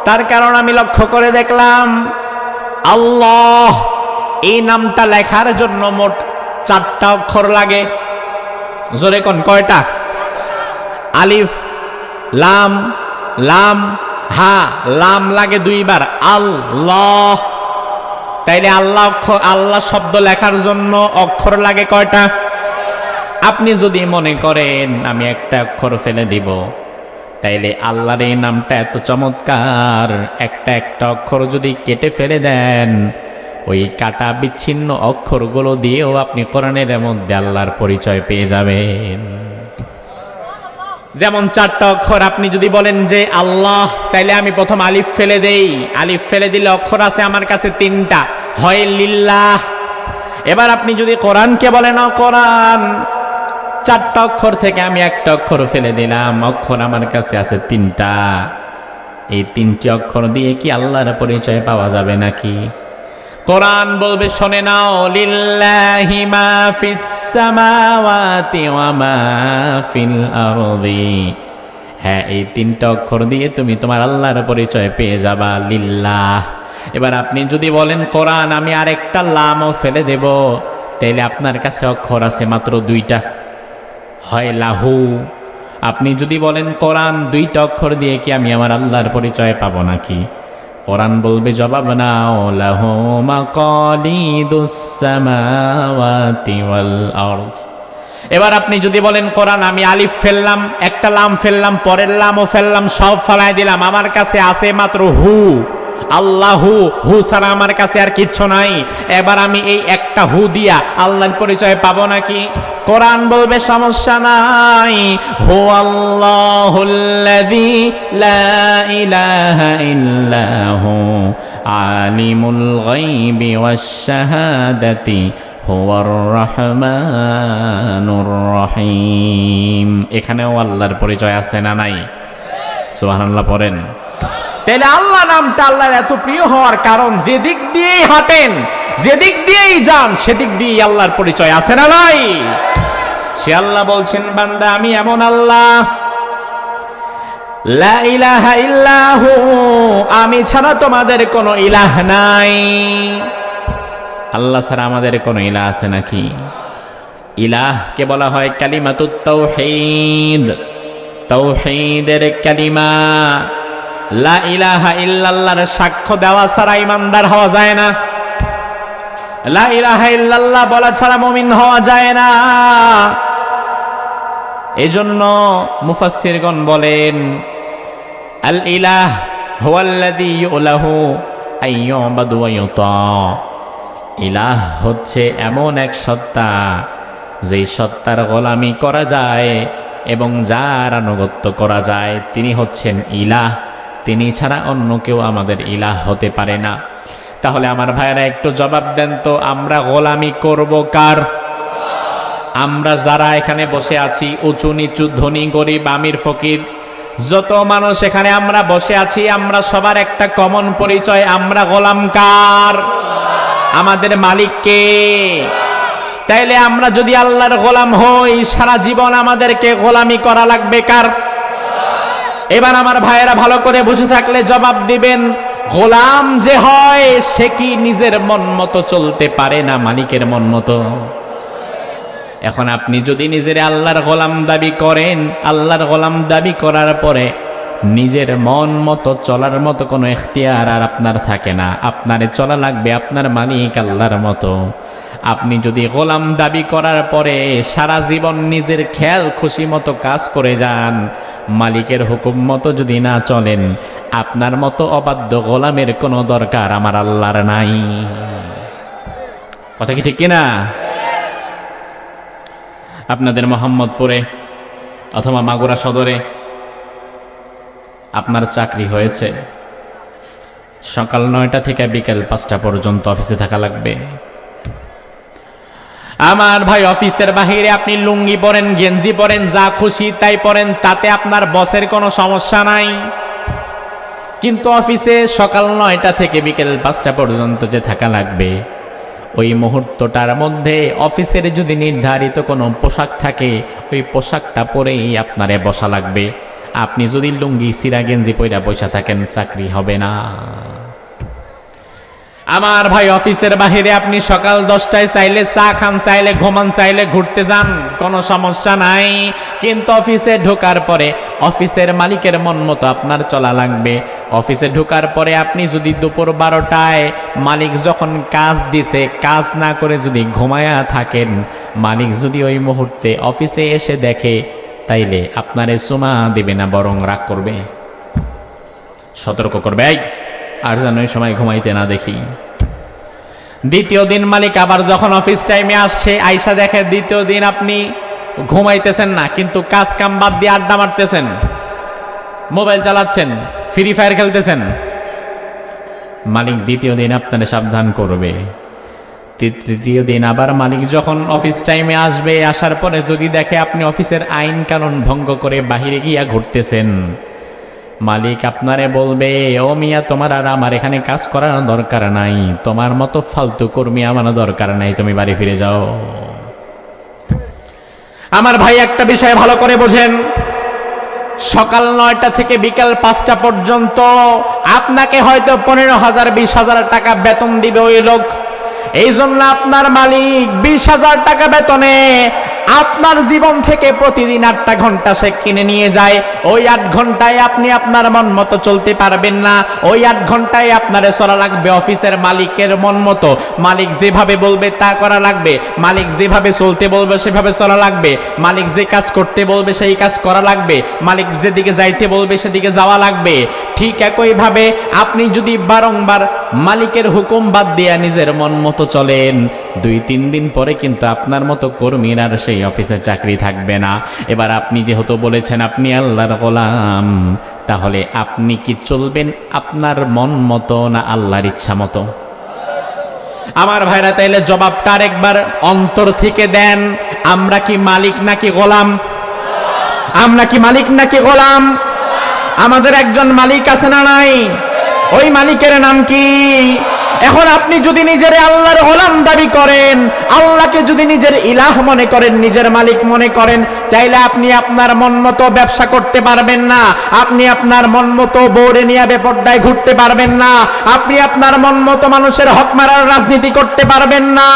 তার কারণ আমি লক্ষ্য করে দেখলাম, আল্লাহ এই নামটা লেখার জন্য মোট 4টা অক্ষর লাগে। জোরে কোন, কয়টা? আলিফ, লাম, লাম, হা। লাম লাগে 2 বার, আল্লাহ। তাইলে আল্লাহ শব্দ লেখার জন্য অক্ষর লাগে কয়টা? আপনি যদি মনে করেন আমি একটা অক্ষর ফেলে দিব, তাইলে আল্লাহর এই নামটা এত চমৎকার, একটা অক্ষর যদি কেটে ফেলে দেন, ওই কাটা বিচ্ছিন্ন অক্ষরগুলো দিয়েও আপনি কোরআনের মধ্যে আল্লাহর পরিচয় পেয়ে যাবেন। যেমন 4টা অক্ষর, আপনি যদি বলেন যে আল্লাহ, তাইলে আমি প্রথম আলিফ ফেলে দেই। আলিফ ফেলে দিলে অক্ষর আছে আমার কাছে 3টা, হয় লিল্লাহ। এবার আপনি যদি কোরআনকে বলেন কোরআন, 4টা অক্ষর থেকে আমি একটা অক্ষর ফেলে দিলাম, অক্ষর আমার কাছে আছে 3টা। এই 3টি অক্ষর দিয়ে কি আল্লাহর পরিচয় পাওয়া যাবে নাকি? কোরআন বলবে, শোনে নাও, লিল্লাহি মা ফিস সামাওয়াতি ওয়া মা ফিল আরদি। হ্যাঁ, এই 3টা অক্ষর দিয়ে তুমি তোমার আল্লাহর পরিচয় পেয়ে যাবা, লিল্লাহ। এবার আপনি যদি বলেন কোরআন, আমি আরেকটা লামও ফেলে দেব, তাইলে আপনার কাছে অক্ষর আছে মাত্র 2টা, হয় লাহু। আপনি যদি বলেন কোরআন, 2টা অক্ষর দিয়ে কি আমি আমার আল্লাহর পরিচয় পাবো নাকি? কোরআন বলবে, জবাব নাও, লাহু মাকালিদুস সামাওয়াতি ওয়াল আরদ। এবার আপনি যদি বলেন কোরআন, আমি আলিফ ফেললাম, একটা লাম ফেললাম, পরের লামও ফেললাম, সব ফেলাই দিলাম, আমার কাছে আছে মাত্র হু, আল্লাহু। হু ছাড়া আমার কাছে আর কিচ্ছু নাই। এবার আমি এই একটা হু দিয়া আল্লাহর পরিচয় পাবো নাকি? কোরআন বলবে, সমস্যা নাই, হু আল্লাহুল্লাযী লা ইলাহা ইল্লাহু আলিমুল গায়বি ওয়াশ শাহাদাতি হুয়ার রহমানুর রহিম। এখানেও আল্লাহর পরিচয় আছে না নাই? সুবহানাল্লাহ পড়েন। তাহলে আল্লাহ নামটা আল্লাহর এত প্রিয় হওয়ার কারণ, যেদিক দিয়েই হাঁটেন, যেদিক দিয়েই যান, সেদিক দিয়েই আল্লাহর পরিচয় আছে না নাই? সে আল্লাহ বলছেন, বান্দা আমি এমন আল্লাহ, লা ইলাহা ইল্লাহু, আমি ছাড়া তোমাদের কোনো ইলাহ নাই। আল্লাহ ছাড়া আমাদের কোনো ইলাহ আছে নাকি? ইলাহকে বলা হয় কালিমাতুত তাওহীদ, তাওহীদের কালিমা। লা ইলাহা ইল্লাল্লাহর সাক্ষ্য দেওয়া ছাড়া ইমানদার হওয়া যায় না। লা ইলাহা ইল্লাল্লাহ বলা ছাড়া মুমিন হওয়া যায় না। এজন্য মুফাসসিরগণ বলেন, আল ইলাহ হুয়াল্লাযী ইউলাহু আইয়ুবাদু ওয়া ইউতা। ইলাহ হচ্ছে এমন এক সত্তা, যেই সত্তার গোলামি করা যায় এবং যার আনুগত্য করা যায়, তিনি হচ্ছেন ইলাহ। তিনি ছাড়া অন্য কেউ আমাদের ইলাহ হতে পারে না। তাহলে আমার ভাইরা একটু জবাব দেন তো, আমরা গোলামি করব কার? আমরা যারা এখানে বসে আছি, উঁচু নিচু, ধনী গরিব, আমির ফকির, যত মানুষ এখানে আমরা বসে আছি, আমরা সবার একটা কমন পরিচয়, আমরা গোলাম কার? আমাদের মালিক কে? তাইলে আমরা যদি আল্লাহর গোলাম হই, সারা জীবন আমাদেরকে গোলামি করা লাগবে কার? এবার আমার ভাইয়েরা ভালো করে বুঝে থাকলে জবাব দিবেন, গোলাম যে হয় সে কি নিজের মন মতো চলতে পারে না মালিকের মন মতো? এখন আপনি যদি নিজের আল্লাহর গোলাম দাবি করেন, আল্লাহর গোলাম দাবি করার পরে নিজের মন মতো চলার মতো কোনো এখতিয়ার আর আপনার থাকে না, আপনারে চলা লাগবে আপনার মালিক আল্লাহর মতো। আপনি যদি গোলাম দাবি করার পরে সারা জীবন নিজের খেয়াল খুশি মতো কাজ করে যান, মালিকের হুকুম মতো যদি না চলেন, আপনার মতো অবাধ্য গোলামের কোনো দরকার আমার আল্লাহর নাই। কথা কি ঠিক কিনা? আপনাদের মোহাম্মদপুরে অথবা মাগুরা সদরে আপনার চাকরি হয়েছে, সকাল 9টা থেকে বিকেল 5টা পর্যন্ত অফিসে থাকা লাগবে। আমার ভাই, অফিসের বাহিরে আপনি লুঙ্গি পরেন, গেঞ্জি পরেন, যা খুশি তাই পরেন, তাতে আপনার বসের কোনো সমস্যা নাই। কিন্তু অফিসে সকাল 9টা থেকে বিকেল 5টা পর্যন্ত যে থাকা লাগবে, ওই মুহূর্তটার মধ্যে অফিসের যদি নির্ধারিত কোনো পোশাক থাকে, ওই পোশাকটা পরেই আপনারে বসা লাগবে। আপনি যদি লুঙ্গি সিরা গেঞ্জি পইরা বসা থাকেন, চাকরি হবে না। আমার ভাই, অফিসের বাহিরে আপনি সকাল 10টায় চাইলে চা খান, চাইলে ঘুমান, চাইলে ঘুরতে যান, কোনো সমস্যা নাই। কিন্তু অফিসে ঢোকার পরে অফিসের মালিকের মন মতো আপনার চলা লাগবে। অফিসে ঢোকার পরে আপনি যদি দুপুর 12টায় মালিক যখন কাজ দিছে কাজ না করে যদি ঘুমায়া থাকেন, মালিক যদি ওই মুহূর্তে অফিসে এসে দেখে, তাইলে আপনারে সুমা দিবে না, বরং রাগ করবে, সতর্ক করবে, এই আর যেন ওই সময় ঘুমাইতে না দেখি। দ্বিতীয় দিন মালিক আবার যখন অফিস টাইমে আসছে, আইসা দেখে দ্বিতীয় দিন আপনি ঘুমাইতেছেন না, কিন্তু কাজ কাম বাদ দিয়ে আড্ডা মারতেছেন, মোবাইল চালাচ্ছেন, ফ্রি ফায়ার খেলতেছেন, মালিক দ্বিতীয় দিন আপনারে সাবধান করবে। তৃতীয় দিন আবার মালিক যখন অফিস টাইমে আসবে, আসার পরে যদি দেখে আপনি অফিসের আইন কানুন ভঙ্গ করে বাহিরে গিয়া ঘুরতেছেন, মালিক আপনারে বলবে, ও মিয়া, তোমার আর আমার এখানে কাজ করার দরকার নাই, তোমার মতো ফালতু কর্মী আমার দরকার নাই, তুমি বাড়ি ফিরে যাও। আমার ভাই, একটা বিষয় ভালো করে বোঝেন, সকাল 9টা থেকে বিকাল 5টা পর্যন্ত আপনাকে হয়তো 15,000 20,000 টাকা বেতন দিবে ওই লোক। এই জন্য আপনার মালিক 20,000 টাকা বেতনে আপনার জীবন থেকে প্রতিদিন 8টা ঘন্টা সে কিনে নিয়ে যায়। ওই 8 ঘন্টায় আপনি আপনার মন মতো চলতে পারবেন না। ওই 8 ঘন্টায় আপনারে চলা লাগবে অফিসের মালিকের মন মতো। মালিক যেভাবে বলবে তা করা লাগবে, মালিক যেভাবে চলতে বলবে সেভাবে চলা লাগবে, মালিক যে কাজ করতে বলবে সেই কাজ করা লাগবে, মালিক যেদিকে যাইতে বলবে সেদিকে যাওয়া লাগবে। ঠিক একইভাবে আপনি যদি বারংবার মালিকের হুকুম বাদ দিয়া নিজের মন মতো চলেন, 2-3 দিন পরে কিন্তু আপনার মতো কর্মীর আর সেই অফিসে চাকরি থাকবে না। এবার আপনি যেহেতু বলেছেন আপনি আল্লাহর গোলাম, তাহলে আপনি কি চলবেন আপনার মন মতো না আল্লাহর ইচ্ছা মতো? আমার ভাইরা, তাইলে জবাবটা একবার অন্তর থেকে দেন, আমরা কি মালিক নাকি গোলাম? আমরা কি মালিক নাকি গোলাম? আমাদের একজন মালিক আছে না নাই? ওই মালিকের নাম কি? এখন আপনি যদি নিজের আল্লাহর গোলাম দাবি করেন, আল্লাহকে যদি নিজের ইলাহ মনে করেন, নিজের মালিক মনে করেন, তাইলে আপনি আপনার মন মতো ব্যবসা করতে পারবেন না, আপনি আপনার মন মতো বউরে নিয়ে বেপরদায় ঘুরতে পারবেন না, আপনি আপনার মন মতো মানুষের হক মারার রাজনীতি করতে পারবেন না।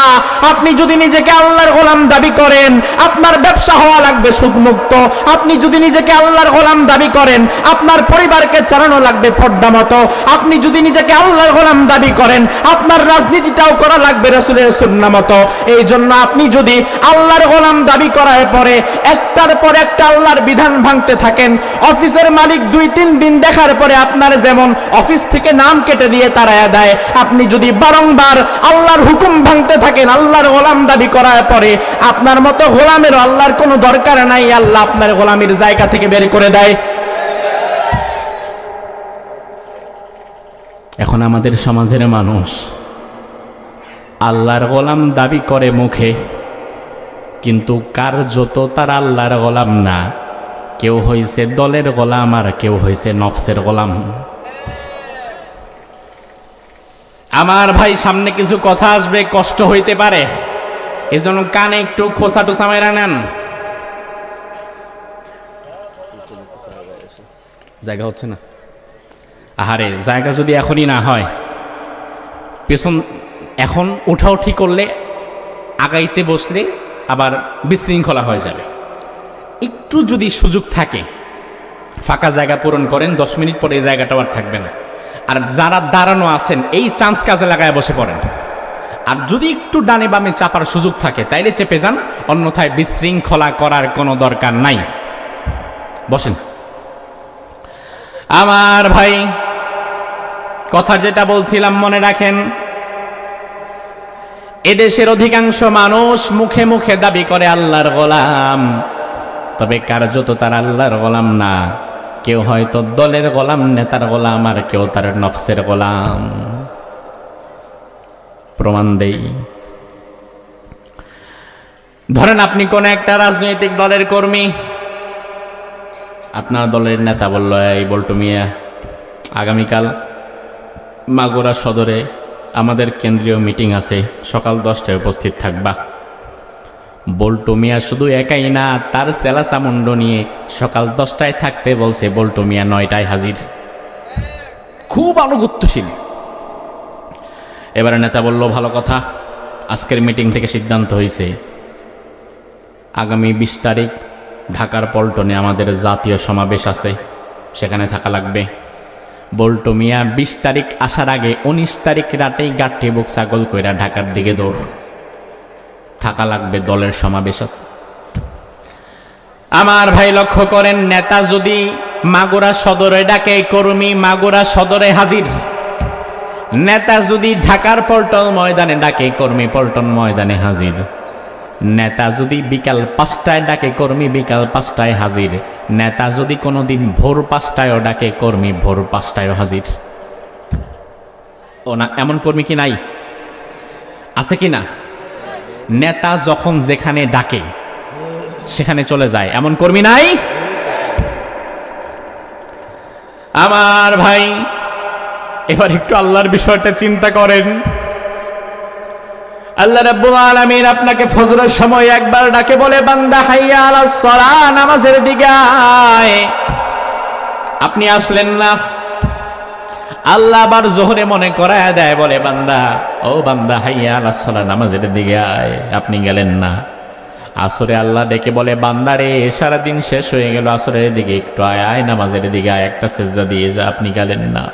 আপনি যদি নিজেকে আল্লাহর গোলাম দাবি করেন, আপনার ব্যবসা হওয়া লাগবে সুদমুক্ত। আপনি যদি নিজেকে আল্লাহর গোলাম দাবি করেন, আপনার পরিবারকে চালানো লাগবে পর্দা মতো। আপনি যদি নিজেকে আল্লাহর গোলাম দাবি করেন, আপনার রাজনীতিটাও করা লাগবে রাসূলের সুন্নাহ মতো। এই জন্য আপনি যদি আল্লাহর গোলাম দাবি করার পরে একটার পর একটা আল্লাহর বিধান ভাঙতে থাকেন, অফিসের মালিক 2-3 দিন দেখার পরে আপনার যেমন অফিস থেকে নাম কেটে দিয়ে তাড়ায়া দেয়, আপনি যদি বারংবার আল্লাহর হুকুম ভাঙতে থাকেন, আল্লাহর গোলাম দাবি করার পরে আপনার মতো গোলামের আল্লাহর কোনো দরকার নাই, আল্লাহ আপনার গোলামের জায়গা থেকে বের করে দেয়। এখন আমাদের সমাজের মানুষ আল্লাহর গোলাম দাবি করে মুখে, কিন্তু কার্যত তার আল্লাহর গোলাম না। কেউ হইছে দলের গোলাম আর কেউ হইছে নফসের গোলাম। আমার ভাই সামনে কিছু কথা আসবে, কষ্ট হইতে পারে, এজন্য কানে একটু খোসা টোসা মেরা নেন। জায়গা হচ্ছে না, আহারে জায়গা যদি এখনই না হয়, পেছন এখন উঠাউঠি করলে আগাইতে বসলে আবার বিশৃঙ্খলা হয়ে যাবে। একটু যদি সুযোগ থাকে ফাঁকা জায়গা পূরণ করেন, 10 মিনিট পরে এই জায়গাটা আর থাকবে না। আর যারা দাঁড়ানো আছেন এই চান্স কাজে লাগায় বসে পড়েন। আর যদি একটু ডানে বামে চাপার সুযোগ থাকে তাইলে চেপে যান, অন্যথায় বিশৃঙ্খলা করার কোনো দরকার নাই, বসেন। আমার ভাই কথা যেটা বলছিলাম মনে রাখেন, এদেশের অধিকাংশ মানুষ মুখে মুখে দাবি করে আল্লাহর গোলাম, তবে কার্যত তারা আল্লাহর গোলাম না। কেউ হয়তো দলের গোলাম, নেতার গোলাম, আর কেউ তার নফসের গোলাম। প্রমাণ দেই, ধরেন আপনি কোন একটা রাজনৈতিক দলের কর্মী, আপনার দলের নেতা বলল, এই বল্টু মিয়া আগামীকাল মাগুরা সদরে আমাদের কেন্দ্রীয় মিটিং আছে, সকাল 10টায় উপস্থিত থাকবা। বল্টু মিয়া শুধু একাই না, তার চেলা চামুন্ড নিয়ে সকাল 10টায় থাকতে বলছে, বল্টু মিয়া 9টায় হাজির। খুব আনুগত্যশীল। এবারে নেতা বলল, ভালো কথা, আজকের মিটিং থেকে সিদ্ধান্ত হয়েছে আগামী 20 তারিখ ঢাকার পল্টনে আমাদের জাতীয় সমাবেশ আছে, সেখানে থাকা লাগবে। বল্টু মিয়া 20 তারিখ আসার আগে 19 তারিখ রাতেই গাঠি বুক ছাগল কইরা ঢাকার দিকে দৌড়, থাকা লাগবে, দলের সমাবেশ আছে। আমার ভাই লক্ষ্য করেন, নেতা যদি মাগুরা সদরে ডাকে, কর্মী মাগুরা সদরে হাজির। নেতা যদি ঢাকার পল্টন ময়দানে ডাকে, কর্মী পল্টন ময়দানে হাজির। নেতা যদি বিকাল 5টায় ডাকে, কর্মী বিকাল 5টায় হাজির। নেতা যদি কোনোদিন ভোর 5টায়ও ডাকে, কর্মী ভোর 5টায়ও হাজির। ও না, এমন কর্মী কি নাই? আছে কি না? নেতা যখন যেখানে ডাকে সেখানে চলে যায়, এমন কর্মী নাই? আমার ভাই এবার একটু আল্লাহর বিষয়টা চিন্তা করেন। আল্লাহ রাব্বুল আলামিন আপনাকে ফজরের সময় একবার ডাকে বলে, বান্দা হাইয়া আলাস সালাহ, নামাজের দিকে আয়। আপনি আসলেন না। আল্লাহ আবার জোহরে মনে করায় দেয়, বলে, বান্দা, ও বান্দা হাইয়া আলাস সালাহ, নামাজের দিকে আয়। আপনি গেলেন না। আসরে আল্লাহ ডেকে বলে, বান্দারে সারাদিন শেষ হয়ে গেল, আসরের দিকে একটু আয়, আয় নামাজের দিকে আয়, একটা সেজদা দিয়ে যা। আপনি গেলেন না।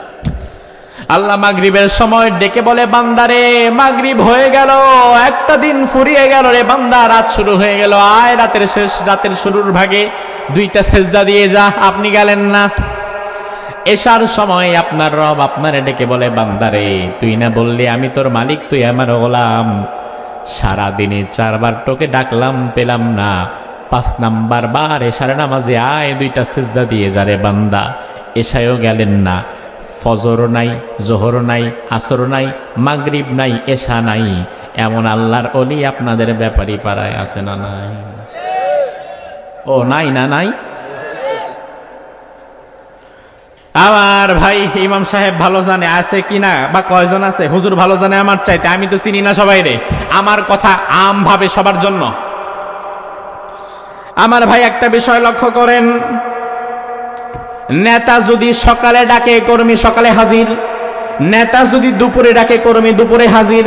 আল্লাহ মাগরিবের সময় ডেকে বলে, বান্দারে মাগরিব হয়ে গেল, একটা দিন ফুরিয়ে গেল রে বান্দা, রাত শুরু হয়ে গেল, আয় রাতের শেষ, রাতের শুরুর ভাগে 2টা সেজদা দিয়ে যা। আপনি গেলেন না। এশার সময় আপনার রব আপনারে ডেকে বলে, বান্দারে তুই না বললি আমি তোর মালিক, তুই আমার গোলাম, সারাদিনে 4 বার তোকে ডাকলাম, পেলাম না, 5 নাম্বার বার এশার নামাজে আয়, 2টা সেজদা দিয়ে যা রে বান্দা। এশায়ও গেলেন না। ফজর নাই, জোহর নাই, আসর নাই, মাগরিব নাই, এশা নাই। এমন আল্লাহর ওলি আপনাদের ব্যাপারী পাড়ায় আছে না নাই? ও নাই না নাই? আমার ভাই ইমাম সাহেব ভালো জানে আছে কিনা, বা কয়জন আছে, হুজুর ভালো জানে আমার চাইতে, আমি তো চিনি না সবাই রে। আমার কথা আম ভাবে সবার জন্য। আমার ভাই একটা বিষয় লক্ষ্য করেন, নেতা যদি সকালে ডাকে, কর্মী সকালে হাজির। নেতা যদি দুপুরে ডাকে, কর্মী দুপুরে হাজির।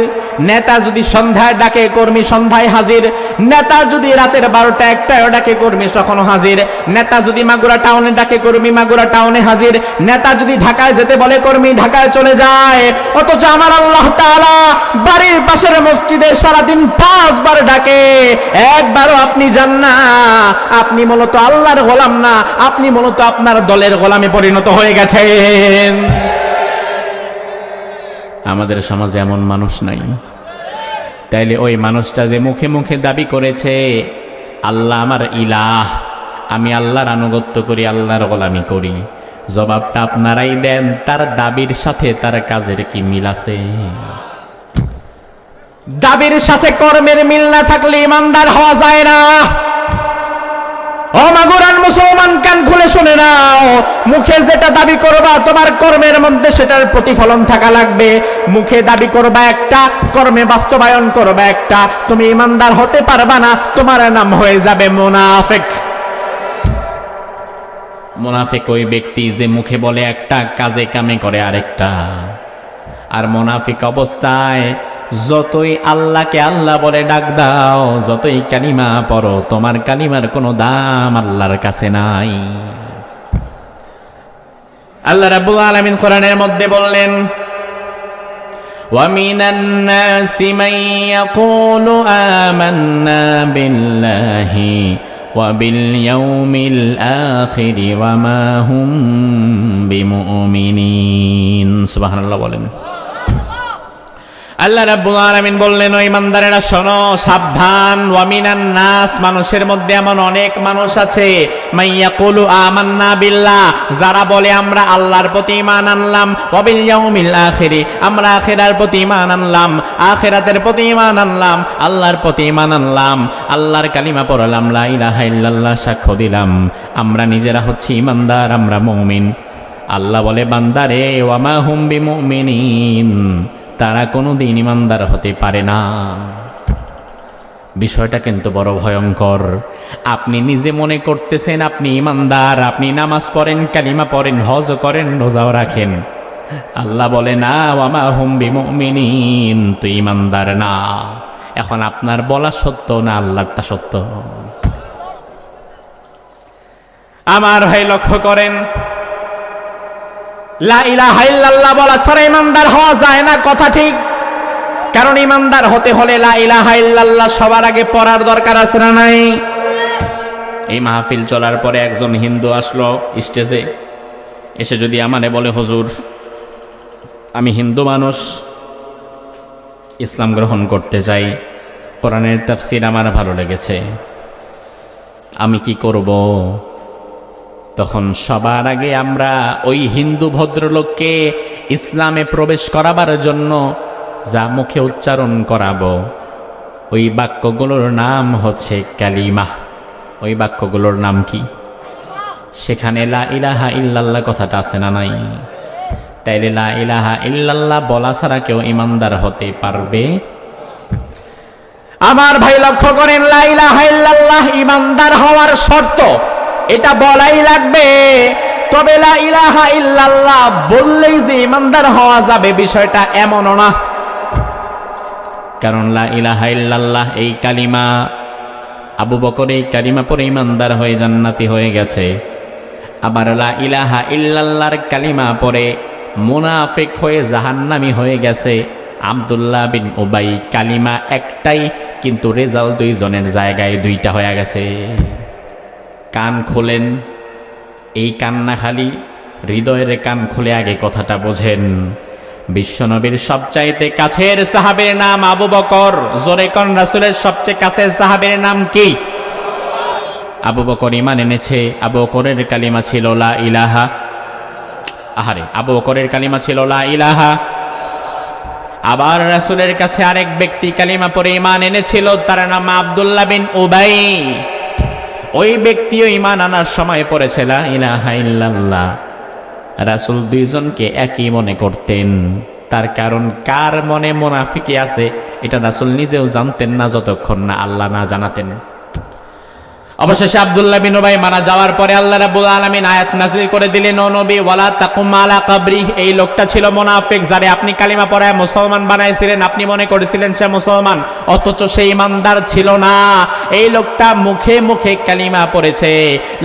নেতা যদি সন্ধ্যায় ডাকে, কর্মী সন্ধ্যায় হাজির। নেতা যদি রাতের 12টা 1টায় ডাকে, কর্মী তখনও হাজির। নেতা যদি মাগুরা টাউনে ডাকে, কর্মী মাগুরা টাউনে হাজির। নেতা যদি ঢাকায় যেতে বলে, কর্মী ঢাকায় চলে যায়। অথচ আমার আল্লাহ তাআলা বাড়ির পাশের মসজিদে সারাদিন 5 বার ডাকে, একবারও আপনি যান না। আপনি মূলত আল্লাহর গোলাম না, আপনি মূলত আপনার দলের গোলামে পরিণত হয়ে গেছেন। আমাদের সমাজে এমন মানুষ নাই। তাইলে ওই মানুষটা যে মুখে মুখে দাবি করেছে আল্লাহ আমার ইলাহ, আমি আল্লাহর আনুগত্য করি, আল্লাহর গোলামি করি, জবাবটা আপনারাই দেন, তার দাবির সাথে তার কাজের কি মিল আছে? দাবির সাথে কর্মের মিল না থাকলে ইমানদার হওয়া যায় না। ও মাগুরান মুসলমান, কান খুলে শুনে নাও, মুখে যেটা দাবি করবা তোমার কর্মের মধ্যে সেটার প্রতিফলন থাকা লাগবে। মুখে দাবি করবা একটা, কর্মে বাস্তবায়ন করবা একটা, তুমি ইমানদার হতে পারবা না, তোমার নাম হয়ে যাবে মুনাফিক। মুনাফিক ওই ব্যক্তি যে মুখে বলে একটা, কাজে কামে করে আরেকটা। আর মুনাফিক অবস্থায় যতই আল্লাহকে আল্লাহ বলে ডাক দাও, যতই কালিমা পড়ো, তোমার কালিমার কোনো দাম আল্লাহর কাছে নাই। আল্লাহ রাব্বুল আলামিন কোরআনের মধ্যে বললেন, وَمِنَ النَّاسِ مَن يَقُولُ آمَنَّا بِاللَّهِ وَبِالْيَوْمِ الْآخِرِ وَمَا هُمْ بِمُؤْمِنِينَ। সুবহানাল্লাহ বলেন। আল্লাহ রাব্বুল আলামিন বললেন, ও ইমানদারেরা শোনো, সাবধান। ওয়া মিনান নাস, মানুষের মধ্যে এমন অনেক মানুষ আছে, মাইয়াকুলু আমান্না বিল্লাহ, যারা বলে আমরা আল্লাহর প্রতি ঈমান আনলাম, ওয়া বিল ইয়াউমিল আখিরি, আমরা আখিরার প্রতি ঈমান আনলাম, আখিরাতের প্রতি ঈমান আনলাম, আল্লাহর প্রতি ঈমান আনলাম, আল্লাহর কালিমা পড়লাম, লা ইলাহা ইল্লাল্লাহ সাক্ষ্য দিলাম, আমরা নিজেরা হচ্ছি ঈমানদার, আমরা মুমিন। আল্লাহ বলে, বান্দারে, ওয়া মা হুম বিমুমিনিন, তারা কোনোদিন ইমানদার হতে পারে না। বিষয়টা কিন্তু বড় ভয়ঙ্কর। আপনি নিজে মনে করতেছেন আপনি ইমানদার, আপনি নামাজ পড়েন, কালিমা পড়েন, হজ করেন, রোজাও রাখেন। আল্লাহ বলে না, ওয়া মা হুম বিমুমিনিন, তুই ইমানদার না। এখন আপনার বলা সত্য না আল্লাহরটা সত্য? আমার ভাই লক্ষ্য করেন, লা ইলাহা ইল্লাল্লাহ বলা ছাড়া ইমানদার হওয়া যায় না, কথা ঠিক। কারণ ইমানদার হতে হলে লা ইলাহা ইল্লাল্লাহ সবার আগে পড়ার দরকার আছে না নাই? এই মাহফিল চলার পরে একজন হিন্দু আসলো স্টেজে এসে, যদি আমারে বলে, হুজুর আমি হিন্দু মানুষ, ইসলাম গ্রহণ করতে চাই, কোরআনের তাফসীর আমার ভালো লেগেছে, আমি কি করব? তখন সবার আগে আমরা ওই হিন্দু ভদ্রলোককে ইসলামে প্রবেশ করাবার জন্য যা মুখে উচ্চারণ করাবো, ওই বাক্যগুলোর নাম হচ্ছে কালিমা। ওই বাক্যগুলোর নাম কি? সেখানে লা ইলাহা ইল্লাল্লাহ কথাটা আছে না নাই? তাইলে লা ইলাহা ইল্লাল্লাহ বলা ছাড়া কেউ ইমানদার হতে পারবে? আমার ভাই লক্ষ্য করেন, লা ইলাহা ইল্লাল্লাহ ইমানদার হওয়ার শর্ত, এটা বলাই লাগবে। তবে লা ইলাহা ইল্লাল্লাহ বললেই যে ইমানদার হওয়া যাবে বিষয়টা এমনও না। কারণ লা ইলাহা ইল্লাল্লাহ এই কালিমা, আবু বকর এই কালিমা পরে ইমানদার হয়ে জান্নাতি হয়ে গেছে। আবার লা ইলাহা ইল্লাল্লাহর কালিমা পরে মুনাফিক হয়ে জাহান্নামী হয়ে গেছে আব্দুল্লাহ বিন উবাই। কালিমা একটাই, কিন্তু রেজাল্ট দুইজনের জায়গায় দুইটা হয়ে গেছে। কান খোলেন, এই কান্না খালি হৃদয়ের কান খুলে আগে কথাটা বোঝেন। বিশ্বনবীর সবচাইতে কাছের সাহাবের নাম আবু বকর। জোরে কোন রাসূলের সবচেয়ে কাছের সাহাবের নাম কি? আবু বকর ঈমান এনেছে। আবু বকরের কালিমা ছিল লা ইলাহা। আহারে, আবু বকরের কালিমা ছিল লা ইলাহা। আবার রাসূলের কাছে আরেক ব্যক্তি কালিমা পড়ে ঈমান এনেছিল, তার নাম আব্দুল্লাহ বিন উবাই। ওই ব্যক্তিও ঈমান আনার সময় পড়েছে লা ইলাহা ইল্লাল্লাহ। রাসূল দুইজনকে একই মনে করতেন। তার কারণ কার মনে মুনাফিকি আছে এটা রাসূল নিজেও জানতেন না, যতক্ষণ না আল্লাহ না জানাতেন। অবশেষে আব্দুল্লাহ বিন উবাই মারা যাওয়ার পরে আল্লাহ রাব্বুল আলামিন আয়াত নাযিল করে দিলেন, ও নবী, ওয়ালা তাকুম আলা কবরি। এই লোকটা ছিল মুনাফিক, যারে আপনি কালিমা পড়ায় মুসলমান বানাইছিলেন। আপনি মনে করেছিলেন সে মুসলমান, অথচ সে ইমানদার ছিল না। এই লোকটা মুখে মুখে কালিমা পড়েছে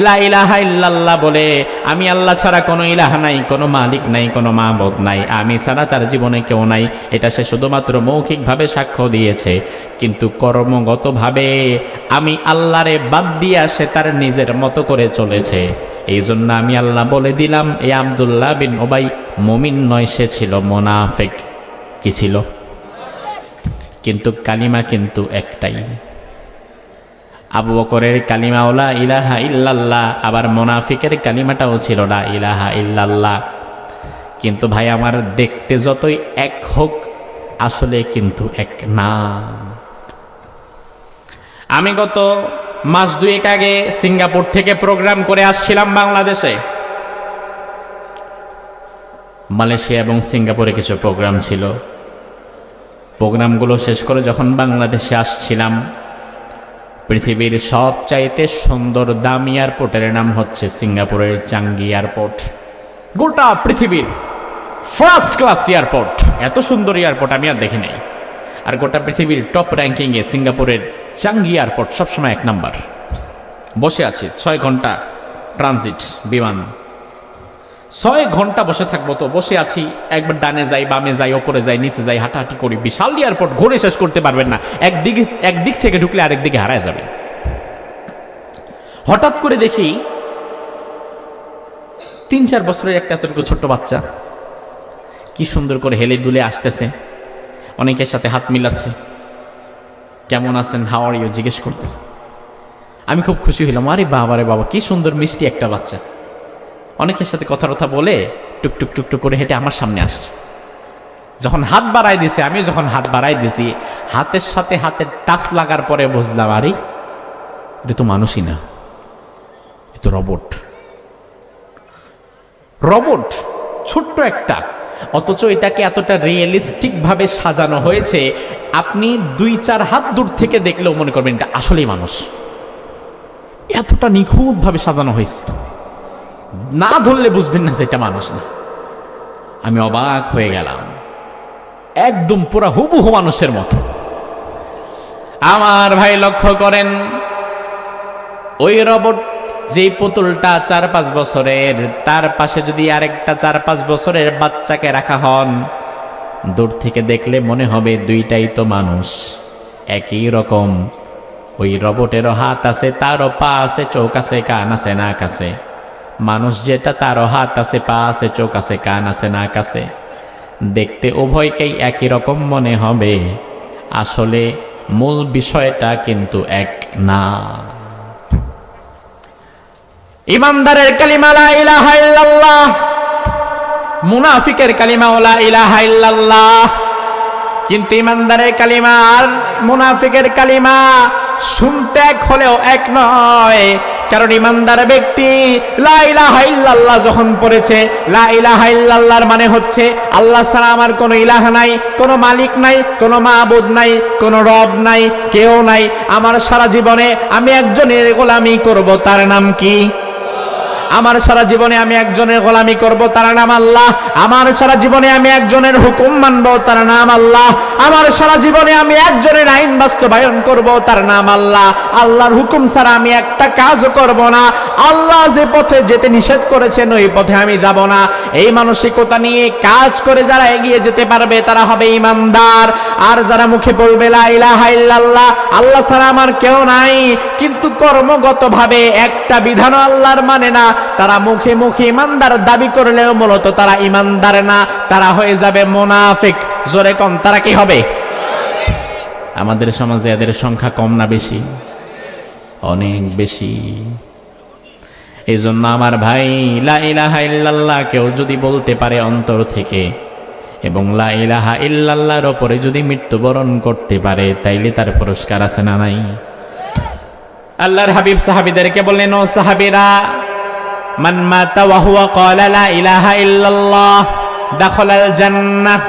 লা ইলাহা ইল্লাল্লাহ বলে, আমি আল্লাহ ছাড়া কোনো ইলাহা নাই, কোনো মালিক নাই, কোনো মাবুদ নাই, আমি ছাড়া তার জীবনে কেউ নাই। এটা সে শুধুমাত্র মৌখিকভাবে সাক্ষ্য দিয়েছে, কিন্তু কর্মগতভাবে আমি আল্লাহরে বাদ দিয়া সে তার নিজের মতো করে চলেছে। এই জন্য আমি আল্লাহ বলে দিলাম, এই আব্দুল্লাহ বিন উবাই মুমিন নয়, সে ছিল মুনাফিক। কি ছিল? কিন্তু কালিমা কিন্তু একটাই। আবু বকরের কালিমাও লা ইলাহা ইল্লাল্লাহ, আবার মুনাফিকের কালিমাটাও ছিল লা ইলাহা ইল্লাল্লাহ। কিন্তু ভাই আমার, দেখতে যতই এক হোক, আসলে কিন্তু এক না। আমি গত মাস দুয়েক আগে সিঙ্গাপুর থেকে প্রোগ্রাম করে আসছিলাম বাংলাদেশে। মালয়েশিয়া এবং সিঙ্গাপুরে কিছু প্রোগ্রাম ছিল। প্রোগ্রামগুলো শেষ করে যখন বাংলাদেশে আসছিলাম, পৃথিবীর সবচাইতে সুন্দর দামি এয়ারপোর্টের নাম হচ্ছে সিঙ্গাপুরের চাঙ্গি এয়ারপোর্ট। গোটা পৃথিবীর ফার্স্ট ক্লাস এয়ারপোর্ট, এত সুন্দর এয়ারপোর্ট আমি আর দেখি নাই। আর গোটা পৃথিবীর টপ র্যাঙ্কিংয়ে সিঙ্গাপুরের চাঙ্গি এয়ারপোর্ট সবসময় 1 নাম্বার। বসে আছি 6 ঘন্টা ট্রানজিট বিমান, 6 ঘন্টা বসে থাকবো। তো বসে আছি, একবার ডানে যাই, বামে যাই, ওপরে যাই, নিচে যাই, হাঁটাহাঁটি করি। বিশাল এয়ারপোর্ট, ঘুরে শেষ করতে পারবেন না। একদিক থেকে ঢুকলে আরেক দিকে হারায় যাবে। হঠাৎ করে দেখি 3-4 বছরের একটা এতটুকু ছোট্ট বাচ্চা কি সুন্দর করে হেলে দুলে আসতেছে, অনেকের সাথে হাত মিলাচ্ছে, কেমন আছেন, হাউ আর ইউ জিজ্ঞেস করতেছে। আমি খুব খুশি হলাম, আরে বাবা রে বাবা, কি সুন্দর মিষ্টি একটা বাচ্চা। অনেকের সাথে কথা বলে টুকটুক টুকটুক করে হেঁটে আমার সামনে আসছে। যখন হাত বাড়াই দিছে, আমি যখন হাত বাড়াই দিছি, হাতের সাথে হাতের টাচ লাগার পরে বুঝলাম, আরে এটা তো মানুষই না, এ তো রোবট। রোবট ছোট্ট একটা, অথচ এটাকে এতটা রিয়েলিস্টিক ভাবে সাজানো হয়েছে, আপনি 2-4 হাত দূর থেকে দেখলেও মনে করবেন এটা আসলেই মানুষ। এতটা নিখুঁত ভাবে সাজানো হয়েছে, না ধরলে বুঝবেন না যে এটা মানুষ না। আমি অবাক হয়ে গেলাম, একদম পুরা হুবহু মানুষের মতো। আমার ভাই লক্ষ্য করেন, ওই রোবট যেই পুতুলটা 4-5 বছরের, তার পাশে যদি আরেকটা 4-5 বছরের বাচ্চাকে রাখা হন, দূর থেকে দেখলে মনে হবে দুইটাই তো মানুষ, একই রকম। ওই রোবটেরও হাত আছে, তারও পা আছে, চোখ আছে, কান আছে, নাক আছে। মানুষ যেটা, তারও হাত আছে, পা আছে, চোখ আছে, কান আছে, নাক আছে। দেখতে উভয়কেই একই রকম মনে হবে, আসলে মূল বিষয়টা কিন্তু এক না। ইমানদারের কালিমা লা ইলাহা ইল্লাল্লাহ, মুনাফিকের কালিমা লা ইলাহা ইল্লাল্লাহ। কিন্তু ইমানদারের কালিমা আর মুনাফিকের কালিমা শুনতে এক হলেও এক নয়। কারণ ইমানদার ব্যক্তি লা ইলাহা ইল্লাল্লাহ যখন পড়েছে, লা ইলাহা ইল্লাল্লাহর মানে হচ্ছে আল্লাহ ছাড়া আমার কোনো ইলাহ নাই, কোনো মালিক নাই, কোনো মাবুদ নাই, কোনো রব নাই, কেউ নাই। আমার সারা জীবনে আমি একজনের গোলামি করব, তার নাম কি? আমার সারা জীবনে আমি একজনের গোলামি করব, তার নাম আল্লাহ। আমার সারা জীবনে আমি একজনের হুকুম মানব, তার নাম আল্লাহ। আমার সারা জীবনে আমি একজনের আইন বাস্তবায়ন করব, তার নাম আল্লাহ। আল্লাহর হুকুম ছাড়া আমি একটা কাজও করব না। আল্লাহ যে পথে যেতে নিষেধ করেছেন ওই পথে আমি যাব না। এই মানসিকতা নিয়ে কাজ করে যারা এগিয়ে যেতে পারবে তারা হবে ইমানদার। আর যারা মুখে বলবে লা ইলাহা ইল্লাল্লাহ, আল্লাহ ছাড়া আমার কেউ নাই, কিন্তু কর্মগতভাবে একটা বিধানও আল্লাহর মানে না, তারা মুখে মুখে ইমানদার দাবি করলেও মূলত তারা ইমানদার না, তারা হয়ে যাবে মুনাফিক। জোরে কম, তারা কি হবে? আমাদের সমাজে এদের সংখ্যা কম না বেশি? অনেক বেশি। এই জন্য আমার ভাই, লা ইলাহা ইল্লাল্লাহ কেউ যদি বলতে পারে অন্তর থেকে এবং লা ইলাহা ইল্লাল্লাহর উপরে যদি মৃত্যুবরণ করতে পারে, তাইলে তার পুরস্কার আছে না নাই? আল্লাহর হাবিব সাহাবীদেরকে বললেন, ও সাহাবীরা, মান মাতা ওয়া হুয়া ক্বালা লা ইলাহা ইল্লাল্লাহ দাখালাল জান্নাহ।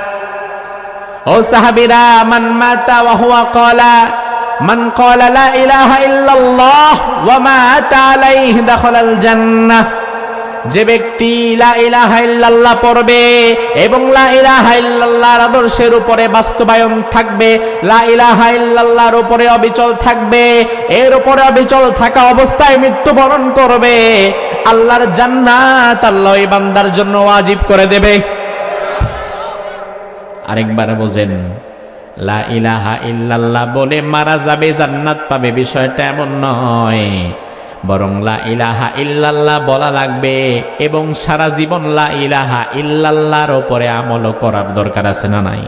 ও সাহাবীরা, মান মাতা ওয়া হুয়া ক্বালা মান ক্বালা লা ইলাহা ইল্লাল্লাহ ওয়া মাতা আলাইহি দাখালাল জান্নাহ। যে ব্যক্তি লা ইলাহা ইল্লাল্লাহ পড়বে এবং লা ইলাহা ইল্লাল্লাহর আদর্শের উপরে বাস্তবায়ন থাকবে, লা ইলাহা ইল্লাল্লাহর উপরে অবিচল থাকবে, এর উপরে অবিচল থাকা অবস্থায় মৃত্যুবরণ করবে, আল্লাহর জান্নাত আল্লাহ ওই বান্দার জন্য ওয়াজিব করে দেবে। আরেকবার বোঝেন, লা ইলাহা ইল্লাল্লাহ বলে মারা যাবে, জান্নাত পাবে, বিষয়টা এমন নয়। বরং লা ইলাহা ইল্লাল্লাহ বলা লাগবে এবং সারা জীবন লা ইলাহা ইল্লাল্লাহর উপরে আমল করার দরকার আছে না নাই?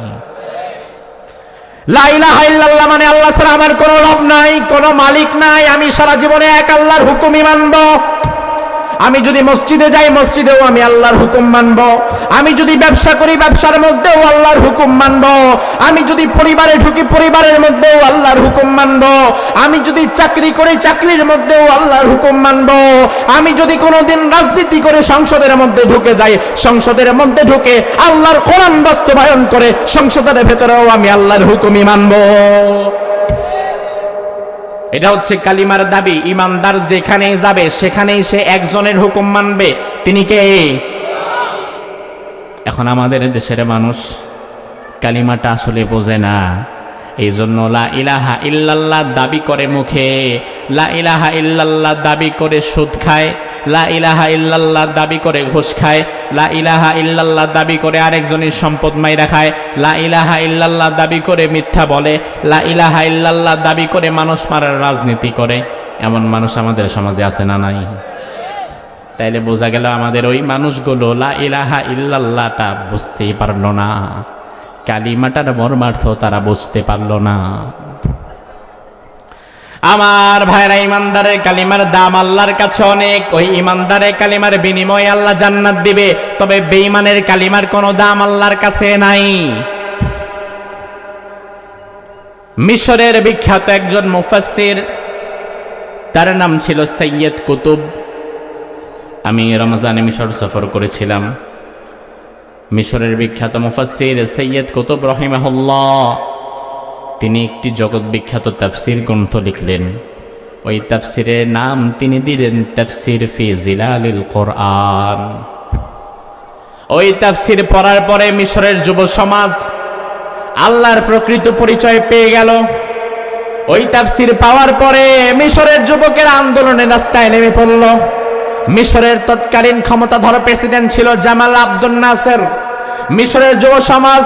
লা ইলাহা ইল্লাল্লাহ মানে আল্লাহ ছাড়া আমার কোনো রব নাই, কোনো মালিক নাই, আমি সারা জীবনে এক আল্লাহর হুকুমই মানব। আমি যদি মসজিদে যাই মসজিদেও আমি আল্লাহর হুকুম মানব, আমি যদি ব্যবসা করি ব্যবসার মধ্যেও আল্লাহর হুকুম মানব, আমি যদি পরিবারে ঢুকি পরিবারের মধ্যেও আল্লাহর হুকুম মানব, আমি যদি চাকরি করি চাকরির মধ্যেও আল্লাহর হুকুম মানব, আমি যদি কোনোদিন রাজনীতি করে সংসদের মধ্যে ঢুকে যাই সংসদের মধ্যে ঢুকে আল্লাহর কোরআন বাস্তবায়ন করে সংসদের ভেতরেও আমি আল্লাহর হুকুমই মানব। এটা হচ্ছে কালিমার দাবি। ইমানদার যেখানেই যাবে সেখানেই সে একজনের হুকুম মানবে, তিনি কে? এখন আমাদের দেশের মানুষ কালিমাটা আসলে বোঝে না, এই জন্য লা ইলাহা ইল্লাল্লাহ দাবি করে মুখে, লা ইলাহা ইল্লাল্লাহ দাবি করে সুদ খায়, লা ইলাহা ইল্লাল্লাহ দাবি করে ঘুষ খায়, লা ইলাহা ইল্লাল্লাহ দাবি করে আরেকজনের সম্পদ মাইরা খায়, লা ইলাহা ইল্লাল্লাহ দাবি করে মিথ্যা বলে, লা ইলাহা ইল্লাল্লাহ দাবি করে মানুষ মারার রাজনীতি করে। এমন মানুষ আমাদের সমাজে আছে না নাই? তাইলে বোঝা গেল আমাদের ওই মানুষগুলো লা ইলাহা ইল্লাল্লাহটা বুঝতেই পারল না, কালিমাটার মর্মার্থ তারা বুঝতে পারল না। আমার ভাইরা, ইমানদারের কালিমার দাম আল্লাহর কাছে অনেক। ওই ইমানদারের কালিমার বিনিময়ে আল্লাহ জান্নাত দিবে, তবে বেঈমানের কালিমার কোনো দাম আল্লাহর কাছে নাই। মিশরের বিখ্যাত একজন মুফাসসির, তার নাম ছিল সৈয়দ কুতুব। আমি রমজানে মিশর সফর করেছিলাম। মিশরের বিখ্যাত মুফাসসির সৈয়দ কুতুব রাহিমাহুল্লাহ, তিনি একটি জগৎ বিখ্যাত তাফসির গ্রন্থ লিখলেন। ওই তাফসিরের নাম তিনি দিলেন তাফসির ফি জিলালিল কোরআন। ওই তাফসির পড়ার পরে মিশরের যুব সমাজ আল্লাহর প্রকৃত পরিচয় পেয়ে গেল। ওই তাফসির পাওয়ার পরে মিশরের যুবকের আন্দোলনের রাস্তায় নেমে পড়ল। মিশরের তৎকালীন ক্ষমতাধর প্রেসিডেন্ট ছিল জামাল আব্দুল নাসের। মিশরের যুব সমাজ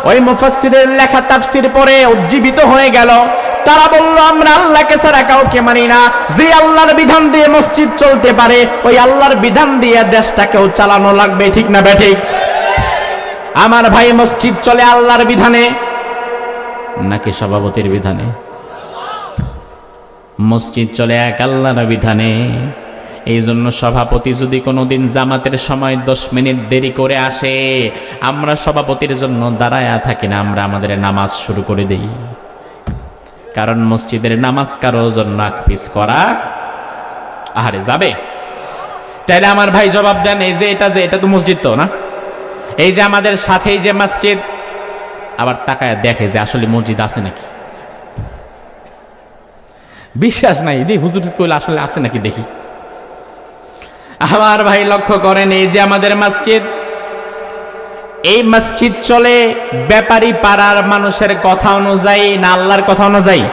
ওই মুফাসসিরের লেখা তাফসির পড়ে উজ্জীবিত হয়ে গেল। তারা বলল, আমরা আল্লাহকে ছাড়া কাউকে মানি না। যে আল্লাহর বিধান দিয়ে মসজিদ চলতে পারে, ওই আল্লাহর বিধান দিয়ে দেশটাকেও চালানো লাগবে, ঠিক না বেঠিক? আমার ভাই, মসজিদ চলে আল্লাহর বিধানে নাকি সভাপতির বিধানে? মসজিদ চলে এক আল্লাহর বিধানে। এই জন্য সভাপতি যদি কোনোদিন জামাতের সময় 10 মিনিট দেরি করে আসে, আমরা সভাপতির জন্য দাঁড়ায়া থাকি না, আমরা আমাদের নামাজ শুরু করে দেই। কারণ মসজিদের নামাজ কারো জন্য আকপিস করা আহারে যাবে। তাইলে আমার ভাই জবাব দেন, এই যে এটা তো মসজিদ তো না, এই যে আমাদের সাথেই যে মসজিদ, আবার তাকায় দেখে যে আসলে মসজিদ আছে নাকি। বিশ্বাস নাই, দেখি হুজুর কইলে আসলে আছে নাকি দেখি। আমার ভাই লক্ষ্য করেন, এই যে আমাদের মসজিদ, এই মসজিদ চলে ব্যাপারী পাড়ার মানুষের কথা অনুযায়ী না আল্লাহর কথা অনুযায়ী?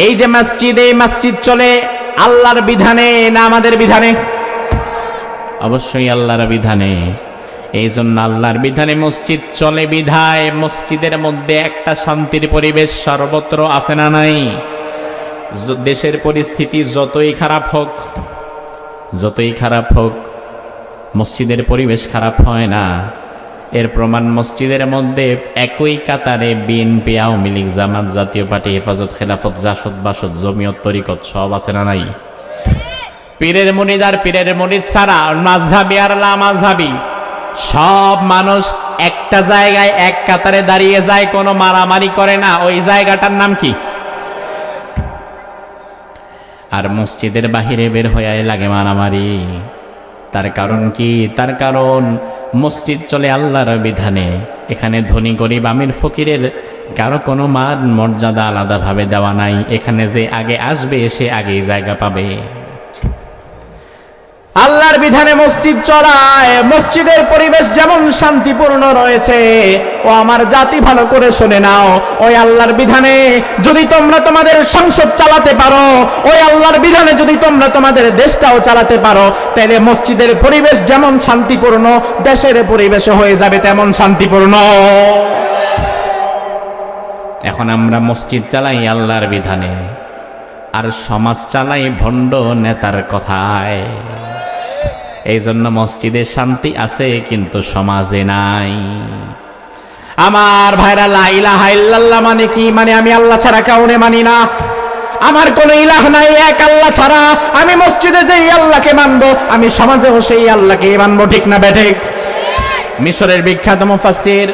এই যে মসজিদ, এই মসজিদ চলে আল্লাহর বিধানে না আমাদের বিধানে? অবশ্যই আল্লাহর বিধানে। এই জন্য আল্লাহর বিধানে মসজিদ চলে বিধায় মসজিদের মধ্যে একটা শান্তির পরিবেশ সর্বত্র আছে না নাই? দেশের পরিস্থিতি যতই খারাপ হোক, মসজিদের পরিবেশ খারাপ হয় না। এর প্রমাণ মসজিদের মধ্যে একই কাতারে বিএনপি, আওয়ামী লীগ, জামাত, জাতীয় পার্টি, হেফাজত, খেলাফত, জাসদ, বাসদ, জমিয়ত, তরিকত সব আছে না নাই? পীরের মুরিদ আর পীরের মুরিদ ছাড়া মাযহাবি আর লা মাযহাবি সব মানুষ একটা জায়গায় এক কাতারে দাঁড়িয়ে যায়, কোনো মারামারি করে না। ওই জায়গাটার নাম কি? আর মসজিদের বাহিরে বের হয়ে লাগে মারামারি। তার কারণ কি? তার কারণ মসজিদ চলে আল্লাহর বিধানে। এখানে ধনী গরিব আমির ফকিরের কারো কোনো মান মর্যাদা আলাদাভাবে দেওয়া নাই। এখানে যে আগে আসবে সে আগেই জায়গা পাবে। আল্লাহর বিধানে মসজিদ চলায় মসজিদের পরিবেশ যেমন শান্তিপূর্ণ রয়েছে, ও আমার জাতি ভালো করে শুনে নাও, ওই আল্লাহর বিধানে যদি তোমরা তোমাদের সংসদ চালাতে পারো, ওই আল্লাহর বিধানে যদি তোমরা তোমাদের দেশটাও চালাতে পারো, তাহলে মসজিদের পরিবেশ যেমন শান্তিপূর্ণ, দেশের পরিবেশ হয়ে যাবে তেমন শান্তিপূর্ণ। এখন আমরা মসজিদ চালাই আল্লাহর বিধানে, আর সমাজ চালাই ভণ্ড নেতার কথায়। এই জন্য মসজিদে শান্তি আছে কিন্তু সমাজে নাই। আমার ভাইরা, লা ইলাহা ইল্লাল্লাহ মানে কি? মানে আমি আল্লাহ ছাড়া কাউকে মানি না। আমার কোনো ইলাহ নাই এক আল্লাহ ছাড়া। আমি মসজিদে যেই আল্লাহকে মানবো, আমি সমাজেও সেই আল্লাহকে মানবো, ঠিক না বেঠিক? মিশরের বিখ্যাত মুফাসসির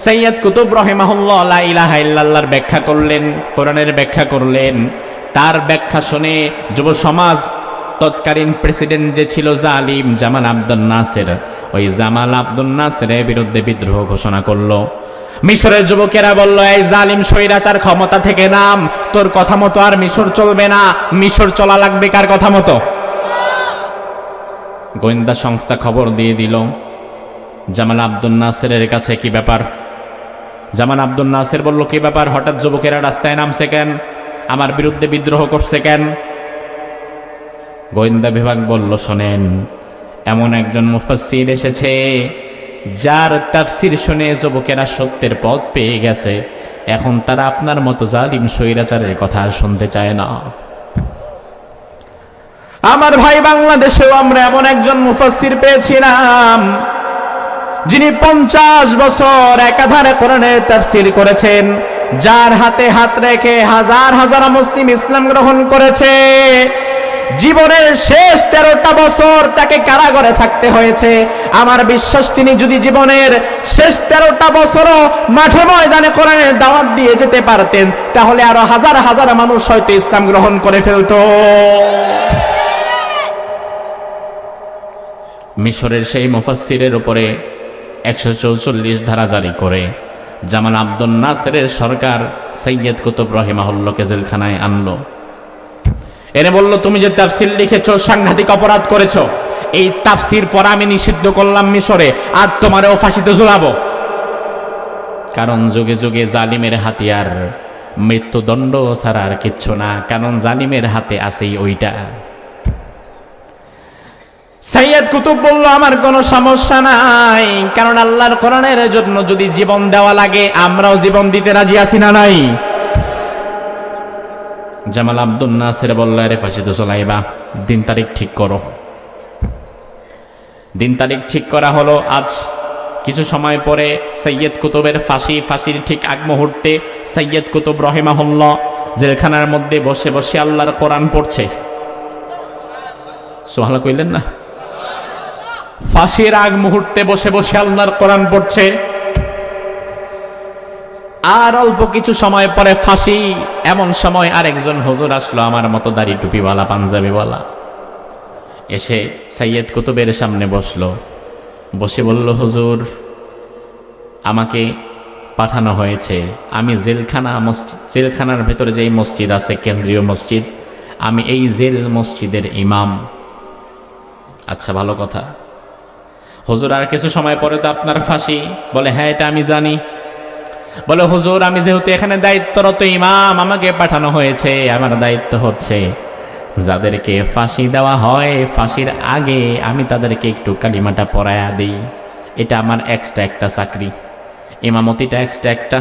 সৈয়দ কুতুব রাহিমাহুল্লাহ লা ইলাহা ইল্লাল্লাহর ব্যাখ্যা করলেন, কোরআনের ব্যাখ্যা করলেন। তার ব্যাখ্যা শুনে যুব সমাজ, তৎকালীন প্রেসিডেন্ট যে ছিল জালিম জামাল আব্দুল নাসের, ওই জামাল আব্দুল নাসেরের বিরুদ্ধে বিদ্রোহ ঘোষণা করলো। মিশরের যুবকেরা বলল, এই জালিম স্বৈরাচার ক্ষমতা থেকে নাম, তোর কথা মতো আর মিশর চলবে না, মিশর চলা লাগবে কার কথা মতো? গোয়েন্দা সংস্থা খবর দিয়ে দিল জামাল আব্দুল নাসেরের কাছে। কি ব্যাপার? জামাল আব্দুল নাসের বলল, কি ব্যাপার, হঠাৎ যুবকেরা রাস্তায় নামছে কেন, আমার বিরুদ্ধে বিদ্রোহ করছে কেন? গোয়েন্দা বিভাগ বলল, শোনেন, এমন একজন মুফাসসির এসেছে যার তাফসীর শুনে যুবকেরা সত্যের পথ পেয়ে গেছে। এখন তারা আপনার মতো জালিম স্বৈরাচারের কথা আর শুনতে চায় না। আমার ভাই, বাংলাদেশেও আমরা এমন একজন মুফাসসির পেয়েছিলাম যিনি 50 বছর একাধারে কোরআনের তাফসীর করেছেন, যার হাতে হাত রেখে হাজার হাজার মুসলিম ইসলাম গ্রহণ করেছে। জীবনের শেষ 13টা বছর তাকে কারাগারে থাকতে হয়েছে। আমার বিশ্বাস, তিনি যদি জীবনের শেষ 13টা বছরও মাঠে ময়দানে কোরআনের দাওয়াত দিয়ে যেতে পারতেন, তাহলে আরো হাজার হাজার মানুষ হয়তো ইসলাম গ্রহণ করে ফেলত। মিশরের সেই মুফাসসিরের উপরে 144 ধারা জারি করে জামাল আব্দুল নাসেরের সরকার সৈয়দ কুতুব রাহিমাহুল্লাহকে জেলখানায় আনলো। এনে বলল, তুমি যে তাফসীর লিখেছো সাংঘাতিক অপরাধ করেছো, এই তাফসীর পড়া আমি নিষিদ্ধ করলাম মিশরে, আর তোমারও ফাঁসিতে ঝুলাবো। কারণ যুগে যুগে জালিমের হাতিয়ার মৃত্যুদণ্ড ছাড়া আর কিচ্ছু না, কারণ জালিমের হাতে আছেই ওইটা। সৈয়দ কুতুব বলল, আমার কোনো সমস্যা নাই, কারণ আল্লাহর কোরআনের জন্য যদি জীবন দেওয়া লাগে আমরাও জীবন দিতে রাজি আছি না নাই? জামাল আব্দুল নাসের বলল, আরে ফাঁসিতে চলাইবা, দিন তারিখ ঠিক করো। দিন তারিখ ঠিক করা হলো। আজ কিছু সময় পরে সৈয়দ কুতুবের ফাঁসির ঠিক আগ মুহূর্তে সৈয়দ কুতুব রাহিমাহুল্লাহ জেলখানার মধ্যে বসে বসে আল্লাহর কোরআন পড়ছে। সুবহানাল্লাহ কইলেন না? ফাঁসির আগ মুহূর্তে বসে বসে আল্লাহর কোরআন পড়ছে। আর অল্প কিছু সময় পরে ফাঁসি। এমন সময় আরেকজন হুজুর আসলো, আমার মতো দাড়ি টুপিওয়ালা পাঞ্জাবিওয়ালা, এসে সৈয়দ কুতুবের সামনে বসলো, বসে বলল, হুজুর, আমাকে পাঠানো হয়েছে, আমি জেলখানার ভেতরে যেই মসজিদ আছে, কেন্দ্রীয় মসজিদ, আমি এই জেল মসজিদের ইমাম। আচ্ছা, ভালো কথা। হুজুর, আর কিছু সময় পরে তো আপনার ফাঁসি। বলে, হ্যাঁ, এটা আমি জানি। বলে, হুজুর, আমি যেহেতু এখানে দায়িত্বরত ইমাম, আমাকে পাঠানো হয়েছে, আমার দায়িত্ব হচ্ছে যাদেরকে ফাঁসি দেওয়া হয় ফাঁসির আগে আমি তাদেরকে একটু কালিমাটা পড়ায়া দিই। এটা আমার এক্সট্রা একটা চাকরি, ইমামতিটা এক্সট্রা একটা,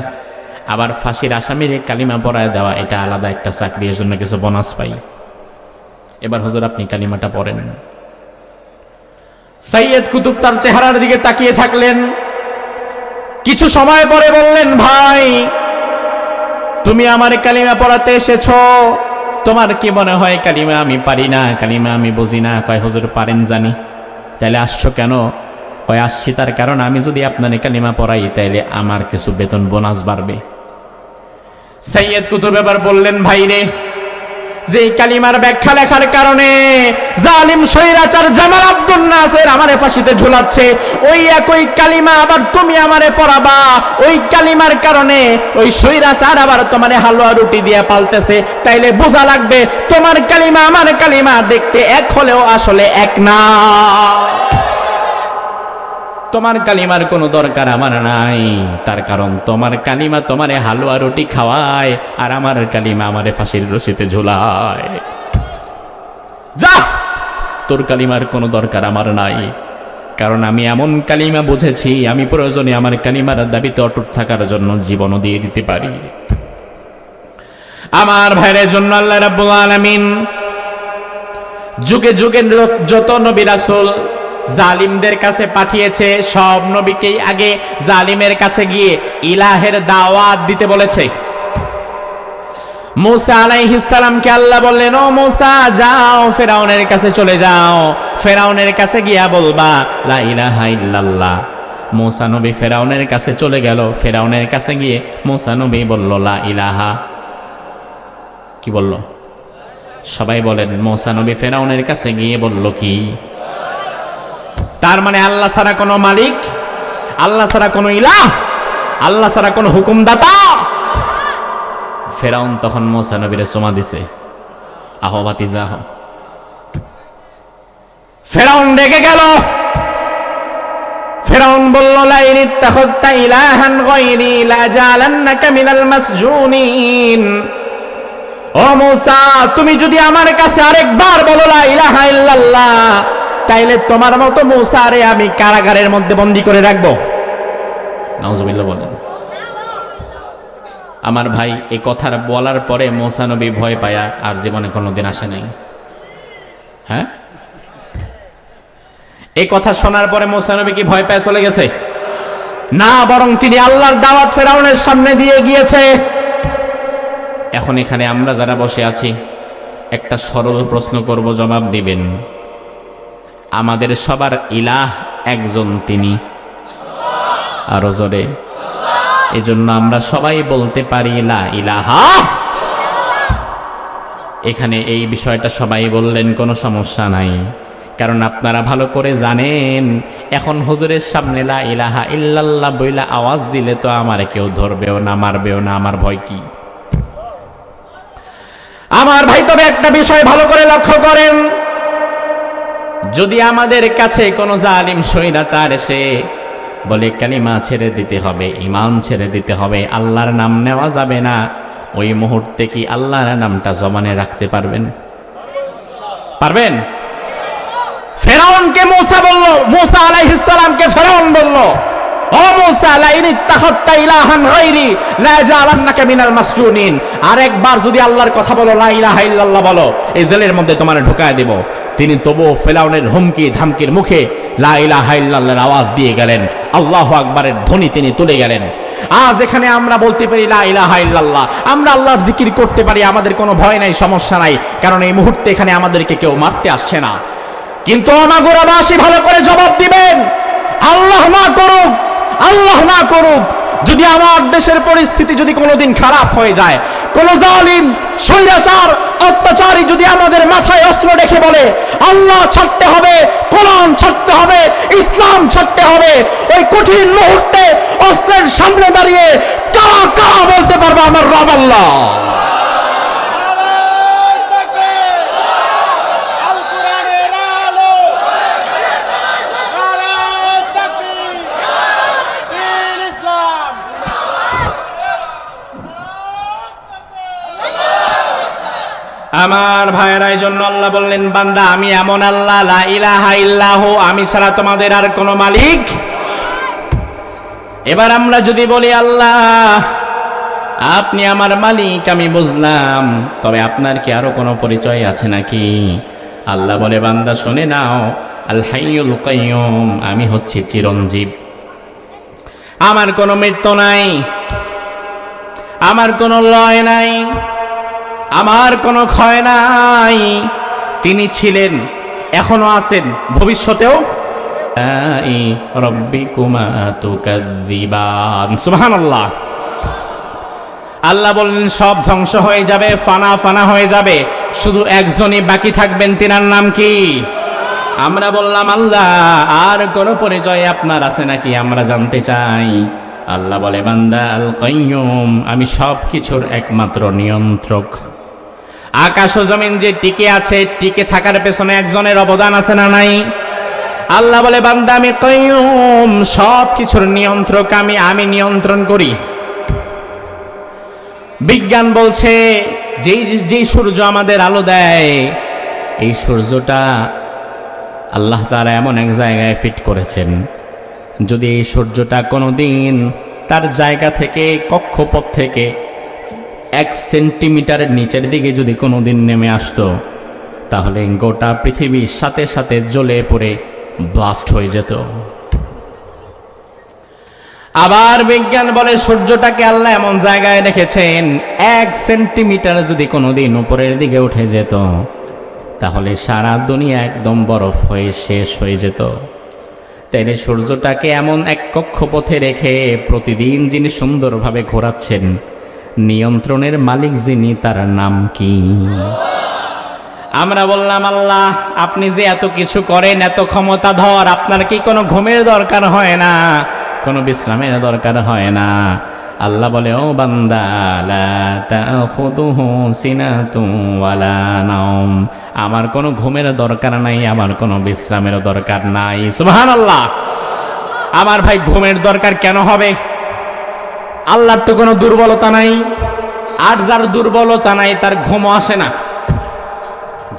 আবার ফাঁসির আসামির কালিমা পড়ায় দেওয়া এটা আলাদা একটা চাকরি, এর জন্য কিছু বোনাস পাই। এবার হুজুর আপনি কালিমাটা পড়েন। সৈয়দ কুতুব তার চেহারার দিকে তাকিয়ে থাকলেন। কিছু সময় পরে বললেন, ভাই, তুমি আমার কালিমা পড়াতে এসেছো, তোমার কি মনে হয় কালিমা আমি পারি না, কালিমা আমি বুঝি না? কয়, হুজুর পারেন জানি। তাহলে আসছো কেন? কয়, আসছি তার কারণ আমি যদি আপনার কালিমা পড়াই তাইলে আমার কিছু বেতন বোনাস বাড়বে। সৈয়দ কুতুব এবার বললেন, ভাই রে, যে কালিমার ব্যাখ্যা লেখার কারণে জালিম স্বৈরাচার জামাল আব্দুল নাসের আমারে ফাঁসিতে ঝুলাচ্ছে, ওই একই কালিমা আবার তুমি আমারে পড়াবা। ওই কালিমার কারণে ওই স্বৈরাচার আবার তোমারে হালুয়া রুটি দিয়ে পালতেছে। তাইলে বোঝা লাগবে তোমার কালিমা আমার কালিমা দেখতে এক হলেও আসলে এক না। তোমার কালিমার কোনো দরকার আমার নাই, তার কারণ তোমার কালিমা তোমারে হালুয়া রুটি খাওয়ায়, আর আমার কালিমা আমারে ফাঁসির রশিতে ঝুলায়। যা, তোর কালিমার কোনো দরকার আমার নাই, কারণ আমি এমন কালিমা বুঝেছি আমি প্রয়োজনে আমার কালিমার দাবিতে অটুট থাকার জন্য জীবনও দিয়ে দিতে পারি। আমার ভাইয়ের জন্য আল্লাহ রাব্বুল আলামিন যুগে যুগে যত নবী রাসূল জালিমদের কাছে পাঠিয়েছে, সব নবীকেই আগে জালিমের কাছে গিয়ে ইলাহের দাওয়াত দিতে বলেছে। মূসা আলাইহিস সালামকে আল্লাহ বললেন, ও মূসা যাও ফেরাউনের কাছে চলে যাও, ফেরাউনের কাছে গিয়া বলবা লা ইলাহা ইল্লাল্লাহ। মূসা নবী ফেরাউনের কাছে চলে গেল, ফেরাউনের কাছে গিয়ে মূসা নবী বলল লা ইলাহা, কি বলল? সবাই বলেন, মূসা নবী ফেরাউনের কাছে গিয়ে বলল কি? তার মানে আল্লাহ ছাড়া কোনো মালিক, আল্লাহ ছাড়া কোনো ইলাহ, আল্লাহ ছাড়া কোনো হুকুমদাতা। ফেরাউন তখন মূসা নবীরে চুমা দিছে, আহো ভাতিজা আহো। ফেরাউন রেগে গেল। ফেরাউন বলল লা ইন ইত্তাখাযতা ইলাহান গায়রি লাজালান্নাকা মিনাল মাসজুনিন। ও মূসা, তুমি যদি আমার কাছে আরেকবার বলো লা ইলাহা ইল্লাল্লাহ, তাইলে তোমার মতো মূসারে আমি কারাগারের মধ্যে বন্দী করে রাখবো। নাউজুবিল্লাহ বলেন। আমার ভাই, এই কথার বলার পরে মূসা নবী ভয় পায়া আর জীবনে কোনোদিন আসে নাই। হ্যাঁ, এই কথা শোনার পরে মূসা নবী কি ভয় পেয়ে চলে গেছে? না, বরং তিনি আল্লাহর দাওয়াত ফেরাউনের সামনে দিয়ে গিয়েছে। এখন এখানে আমরা যারা বসে আছি, একটা সরল প্রশ্ন করব, জবাব দিবেন। আমাদের সবার ইলাহ একজন, তিনি আরো জোরে। এজন্য আমরা সবাই বলতে পারি লা ইলাহা। এখানে এই বিষয়টা সবাই বললেন, কোনো সমস্যা নাই, কারণ আপনারা ভালো করে জানেন এখন হুজুরের সামনে লা ইলাহা ইল্লাল্লাহ বইলা আওয়াজ দিলে তো আমার কেউ ধরবেও না, মারবেও না, আমার ভয় কি? আমার ভাই, তবে একটা বিষয় ভালো করে লক্ষ্য করেন, যদি আমাদের কাছে কোনো জালিম স্বৈরাচার এসে বলে কালিমা ছেড়ে দিতে হবে, ঈমান ছেড়ে দিতে হবে, আল্লাহর নাম নেওয়া যাবে না, ওই মুহূর্তে কি আল্লাহর নামটা জবানে রাখতে পারবেন? পারবেন? ফেরাউনকে মূসা বলল, মূসা আলাইহিস সালামকে ফেরাউন বলল, ও মূসা লা ইন ইত্তাখাযতা ইলাহান গায়রি লাজালান্নাকা মিনাল মাসজুনিন। আরেকবার যদি আল্লাহর কথা বলো, লা ইলাহা ইল্লাল্লাহ বলো, এই জেলের মধ্যে তোমার ঢুকায় দেব। তিনি তবুও ফেরাউনের হুমকি ধামকির মুখে লা ইলাহা ইল্লাল্লাহর আওয়াজ দিয়ে গেলেন, আল্লাহু আকবারের ধ্বনি তিনি তুলে গেলেন। আজ এখানে আমরা বলতে পারি লা ইলাহা ইল্লাল্লাহ, আমরা আল্লাহর জিকির করতে পারি, আমাদের কোনো ভয় নাই, সমস্যা নাই, কারণ এই মুহূর্তে এখানে আমাদেরকে কেউ মারতে আসছে না। কিন্তু আমাগুরাবাসী ভালো করে জবাব দিবেন, আল্লাহ না করুক, আল্লাহ না করুক, যদি আমার দেশের পরিস্থিতি যদি কোনোদিন খারাপ হয়ে যায়, কোন জালিম স্বৈরাচার অত্যাচারী যদি আমাদের মাথায় অস্ত্র রেখে বলে আল্লাহ ছাড়তে হবে, কোরআন ছাড়তে হবে, ইসলাম ছাড়তে হবে, ওই কঠিন মুহূর্তে অস্ত্রের সামনে দাঁড়িয়ে কারা কারা বলতে পারবে আমার রব আল্লাহ? আমার ভাইয়েরা, এই জন্য আল্লাহ বললেন, বান্দা আমি এমন আল্লাহ, লা ইলাহা ইল্লাহু, আমি ছাড়া তোমাদের আর কোনো মালিক। এবার আমরা যদি বলি আল্লাহ আপনি আমার মালিক, আমি বুঝলাম, তবে আপনার কি আরো কোনো পরিচয় আছে নাকি? আল্লাহ বলে, বান্দা শুনে নাও, আল হাইয়ুল কাইয়ুম, আমি হচ্ছি চিরঞ্জীব, আমার কোনো মৃত্যু নাই, আমার কোনো লয় নাই, আমার কোনো ক্ষয় নাই। তিনি ছিলেন, এখনো আছেন, ভবিষ্যতেও। রাব্বিকুমা তুকাযযিবান, সুবহানাল্লাহ। আল্লাহ বললেন সব ধ্বংস হয়ে যাবে, ফানা ফানা হয়ে যাবে, শুধু একজনই বাকি থাকবেন, তিনার নাম কি? আমরা বললাম আল্লাহ আর কোনো পরিচয় আপনার আছে নাকি, আমরা জানতে চাই। আল্লাহ বলে, বান্দা আল কাইয়ুম, আমি সব কিছুর একমাত্র নিয়ন্ত্রক। আকাশ ও জমিন যে টিকে আছে, টিকে থাকার পেছনে একজনের অবদান আছে না নাই? আল্লাহ বলে, বান্দা আমি কাইয়ুম, সব কিছুর নিয়ন্ত্রক আমি নিয়ন্ত্রণ করি। বিজ্ঞান বলছে যেই সূর্য আমাদের আলো দেয়, এই সূর্যটা আল্লাহ তাআলা এমন এক জায়গায় ফিট করেছেন, যদি এই সূর্যটা কোনোদিন তার জায়গা থেকে, কক্ষপথ থেকে 1 সেন্টিমিটারের নিচের দিকে যদি কোনোদিন নেমে আসতো, তাহলে গোটা পৃথিবীর সাথে সাথে জ্বলে পড়ে ব্লাস্ট হয়ে যেত। আবার বিজ্ঞান বলে সূর্যটাকে আল্লাহ এমন জায়গায় রেখেছেন 1 সেন্টিমিটার যদি কোনোদিন উপরের দিকে উঠে যেত তাহলে সারা দুনিয়া একদম বরফ হয়ে শেষ হয়ে যেত। তাইলে সূর্যটাকে এমন এক কক্ষপথে রেখে প্রতিদিন যিনি সুন্দরভাবে ঘোরাচ্ছেন, নিয়ন্ত্রণের মালিক যিনি, তার নাম কি? আমরা বললাম, আল্লাহ আপনি যে এত কিছু করেন, এত ক্ষমতাধর, আপনার কি কোনো ঘুমের দরকার হয় না, কোনো বিশ্রামের দরকার হয় না? আল্লাহ বলে, ও বান্দা, লা তাখুযুহু সিনাতুন ওয়ালা নাওম, আমার কোনো ঘুমের দরকার নাই, আমার কোনো বিশ্রামের দরকার নাই। সুবহানাল্লাহ। আমার ভাই ঘুমের দরকার কেন হবে? আল্লাহর তো কোনো দুর্বলতা নাই, আর যার দুর্বলতা নাই তার ঘুমও আসে না।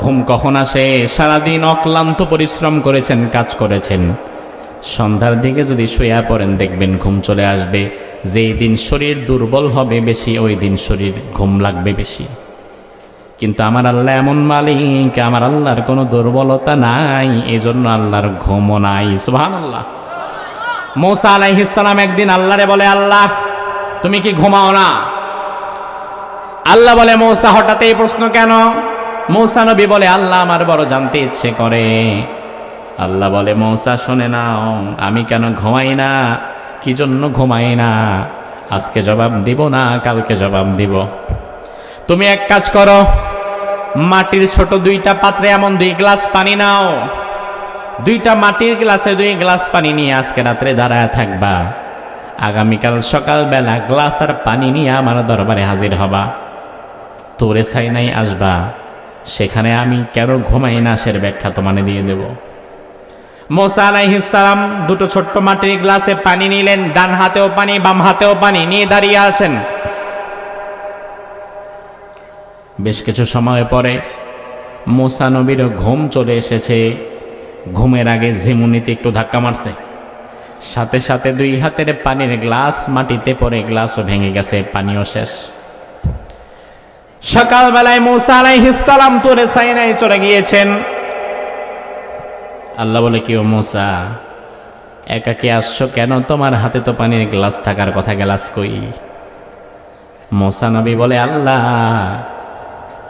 ঘুম কখন আসে? সারাদিন অক্লান্ত পরিশ্রম করেছেন, কাজ করেছেন, সন্ধ্যার দিকে যদি শুয়ে পড়েন দেখবেন ঘুম চলে আসবে। যেই দিন শরীর দুর্বল হবে বেশি, ওই দিন শরীর ঘুম লাগবে বেশি। কিন্তু আমার আল্লাহ এমন মালিক, আমার আল্লাহর কোনো দুর্বলতা নাই, এই জন্য আল্লাহর ঘুমও নাই। সুবহানাল্লাহ। মূসা আলাইহিস সালাম একদিন আল্লাহরে বলে, আল্লাহ তুমি কি ঘুমাও না? আল্লাহ বলে, মূসা হঠাৎ এই প্রশ্ন কেন? মূসা নবী বলে, আল্লাহ আমার বড় জানতে ইচ্ছে করে। আল্লাহ বলে, মূসা শুনে নাও, আমি কেন ঘুমাই না, কি জন্য ঘুমাই না, আজকে জবাব দিব না, কালকে জবাব দিব। তুমি এক কাজ করো, মাটির ছোট 2টা পাত্রে এমন 2 গ্লাস পানি নাও, 2টা মাটির গ্লাসে 2 গ্লাস পানি নিয়ে আজকে রাত্রে দাঁড়ায় থাকবা, আগামীকাল সকালবেলা গ্লাস আর পানি নিয়ে আমার দরবারে হাজির হবা, তোরে সাইনাই আসবা, সেখানে আমি কেন ঘুমাই না সের ব্যাখ্যা তোমাকে দিয়ে দেব। মূসা আলাইহিস সালাম 2টো ছোট্ট মাটির গ্লাসে পানি নিলেন, ডান হাতেও পানি বাম হাতেও পানি নিয়ে দাঁড়িয়ে আছেন। বেশ কিছু সময় পরে মূসা নবীর ঘুম চলে এসেছে। ঘুমের আগে ঝিমুনিতে একটু ধাক্কা মারছে, সাথে সাথে 2 হাতের পানির গ্লাস মাটিতে পড়ে, গ্লাসও ভেঙে গেছে, পানিও শেষ। সকালবেলায় মূসা আলাইহিস সালাম তুরে সাইনায় চলে গিয়েছেন। আল্লাহ বলে, কি ও মূসা, একাকি আসছো কেন? তোমার হাতে তো পানির গ্লাস থাকার কথা, গ্লাস কই? মূসা নবী বলে, আল্লাহ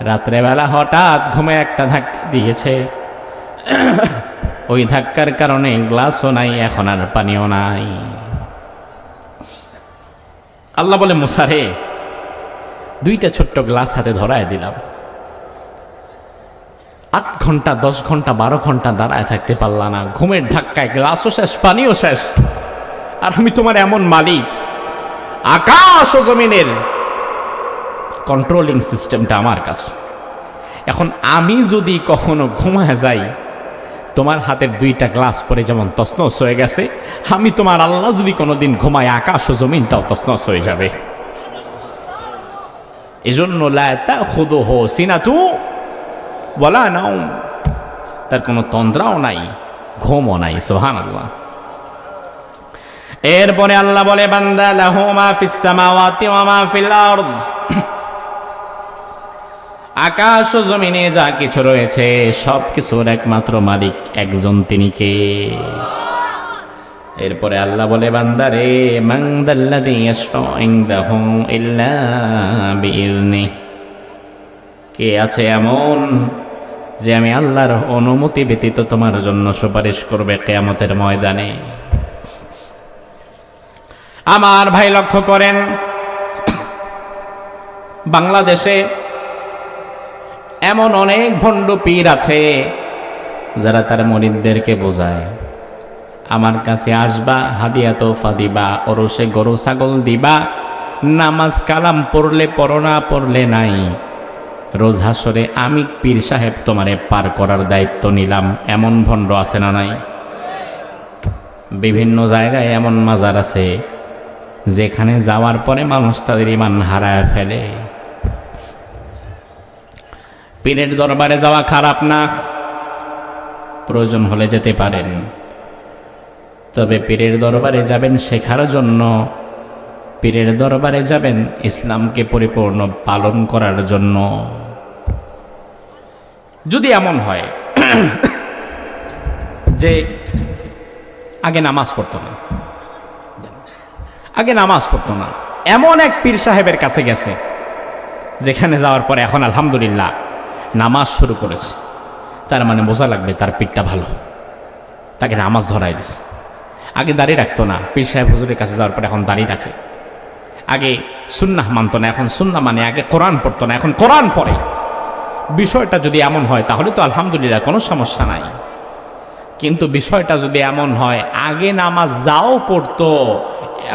রাত্রেবেলা হঠাৎ ঘুমে একটা ধাক্কা দিয়েছে, ওই ধাক্কার কারণে গ্লাসও নাই, এখন আর পানিও নাই। আল্লাহ বলে, মূসা রে, 2টা ছোট্ট গ্লাস হাতে ধরায় দিলাম, 8 ঘন্টা 10 ঘন্টা 12 ঘন্টা দাঁড়ায় থাকতে পারলা না, ঘুমের ধাক্কায় গ্লাসও শেষ, পানিও শেষ, আর আমি তোমার এমন মালিক, আকাশ ও জমিনের কন্ট্রোলিং সিস্টেমটা আমার কাছে। এখন আমি যদি কখনো ঘুমায় যাই, তোমার হাতের 2টা গ্লাস পরে যেমন তছনছ হয়ে গেছে, আমি তোমার আল্লাহ যদি কোনোদিন ঘুমায়, আকাশ ও জমিনটাও তছনছ হয়ে যাবে। এজন্য লা তাখুযুহু সিনাতুন ওয়ালা নাওম, তার কোনো তন্দ্রাও নাই, ঘুমও নাই। সুবহানাল্লাহ। এরপরে আল্লাহ বলে, বান্দা লাহু মা ফিস সামাওয়াতি ওয়া মা ফিল আরদ, আকাশ ও জমিনে যা কিছু রয়েছে সব কিছুর একমাত্র মালিক একজন, তিনি কে? এরপরে আল্লাহ বলে, বান্দারে, মান দাল্লাযী ইয়াশফাউ ইনদাহু ইল্লা বিইযনিহি, কে আছে এমন যে আমি আল্লাহর অনুমতি ব্যতীত তোমার জন্য সুপারিশ করবে কিয়ামতের ময়দানে? আমার ভাই লক্ষ্য করেন, বাংলাদেশে এমন অনেক ভণ্ড পীর আছে যারা তার মুরিদদেরকে বোঝায়, আমার কাছে আসবা, হাদিয়া তোফা দিবা, ওরসে গরু ছাগল দিবা, নামাজ কালাম পড়লে পড়ো, না পড়লে নাই, রোজ হাসরে আমি পীর সাহেব তোমারে পার করার দায়িত্ব নিলাম। এমন ভণ্ড আছে না নাই? বিভিন্ন জায়গায় এমন মাজার আছে যেখানে যাওয়ার পরে মানুষ তাদের ঈমান হারায় ফেলে। পীরের দরবারে যাওয়া খারাপ না, প্রয়োজন হলে যেতে পারেন, তবে পীরের দরবারে যাবেন শেখার জন্য, পীরের দরবারে যাবেন ইসলামকে পরিপূর্ণ পালন করার জন্য। যদি এমন হয় যে আগে নামাজ পড়তো না, আগে নামাজ পড়তো না, এমন এক পীর সাহেবের কাছে গেছে যেখানে যাওয়ার পরে এখন আলহামদুলিল্লাহ নামাজ শুরু করেছে। তার মানে বোঝা লাগবে তার পীরটা ভালো, তাকে নামাজ ধরাই দিছে। আগে দাড়ি রাখতো না, পীর সাহেব হুজুরের কাছে যাওয়ার পরে এখন দাড়ি রাখে। আগে সুন্নাহ মানতো না, এখন সুন্নাহ মানে। আগে কোরআন পড়তো না, এখন কোরআন পড়ে। বিষয়টা যদি এমন হয় তাহলে তো আলহামদুলিল্লাহ কোনো সমস্যা নাই। কিন্তু বিষয়টা যদি এমন হয় আগে নামাজ যাও পড়তো,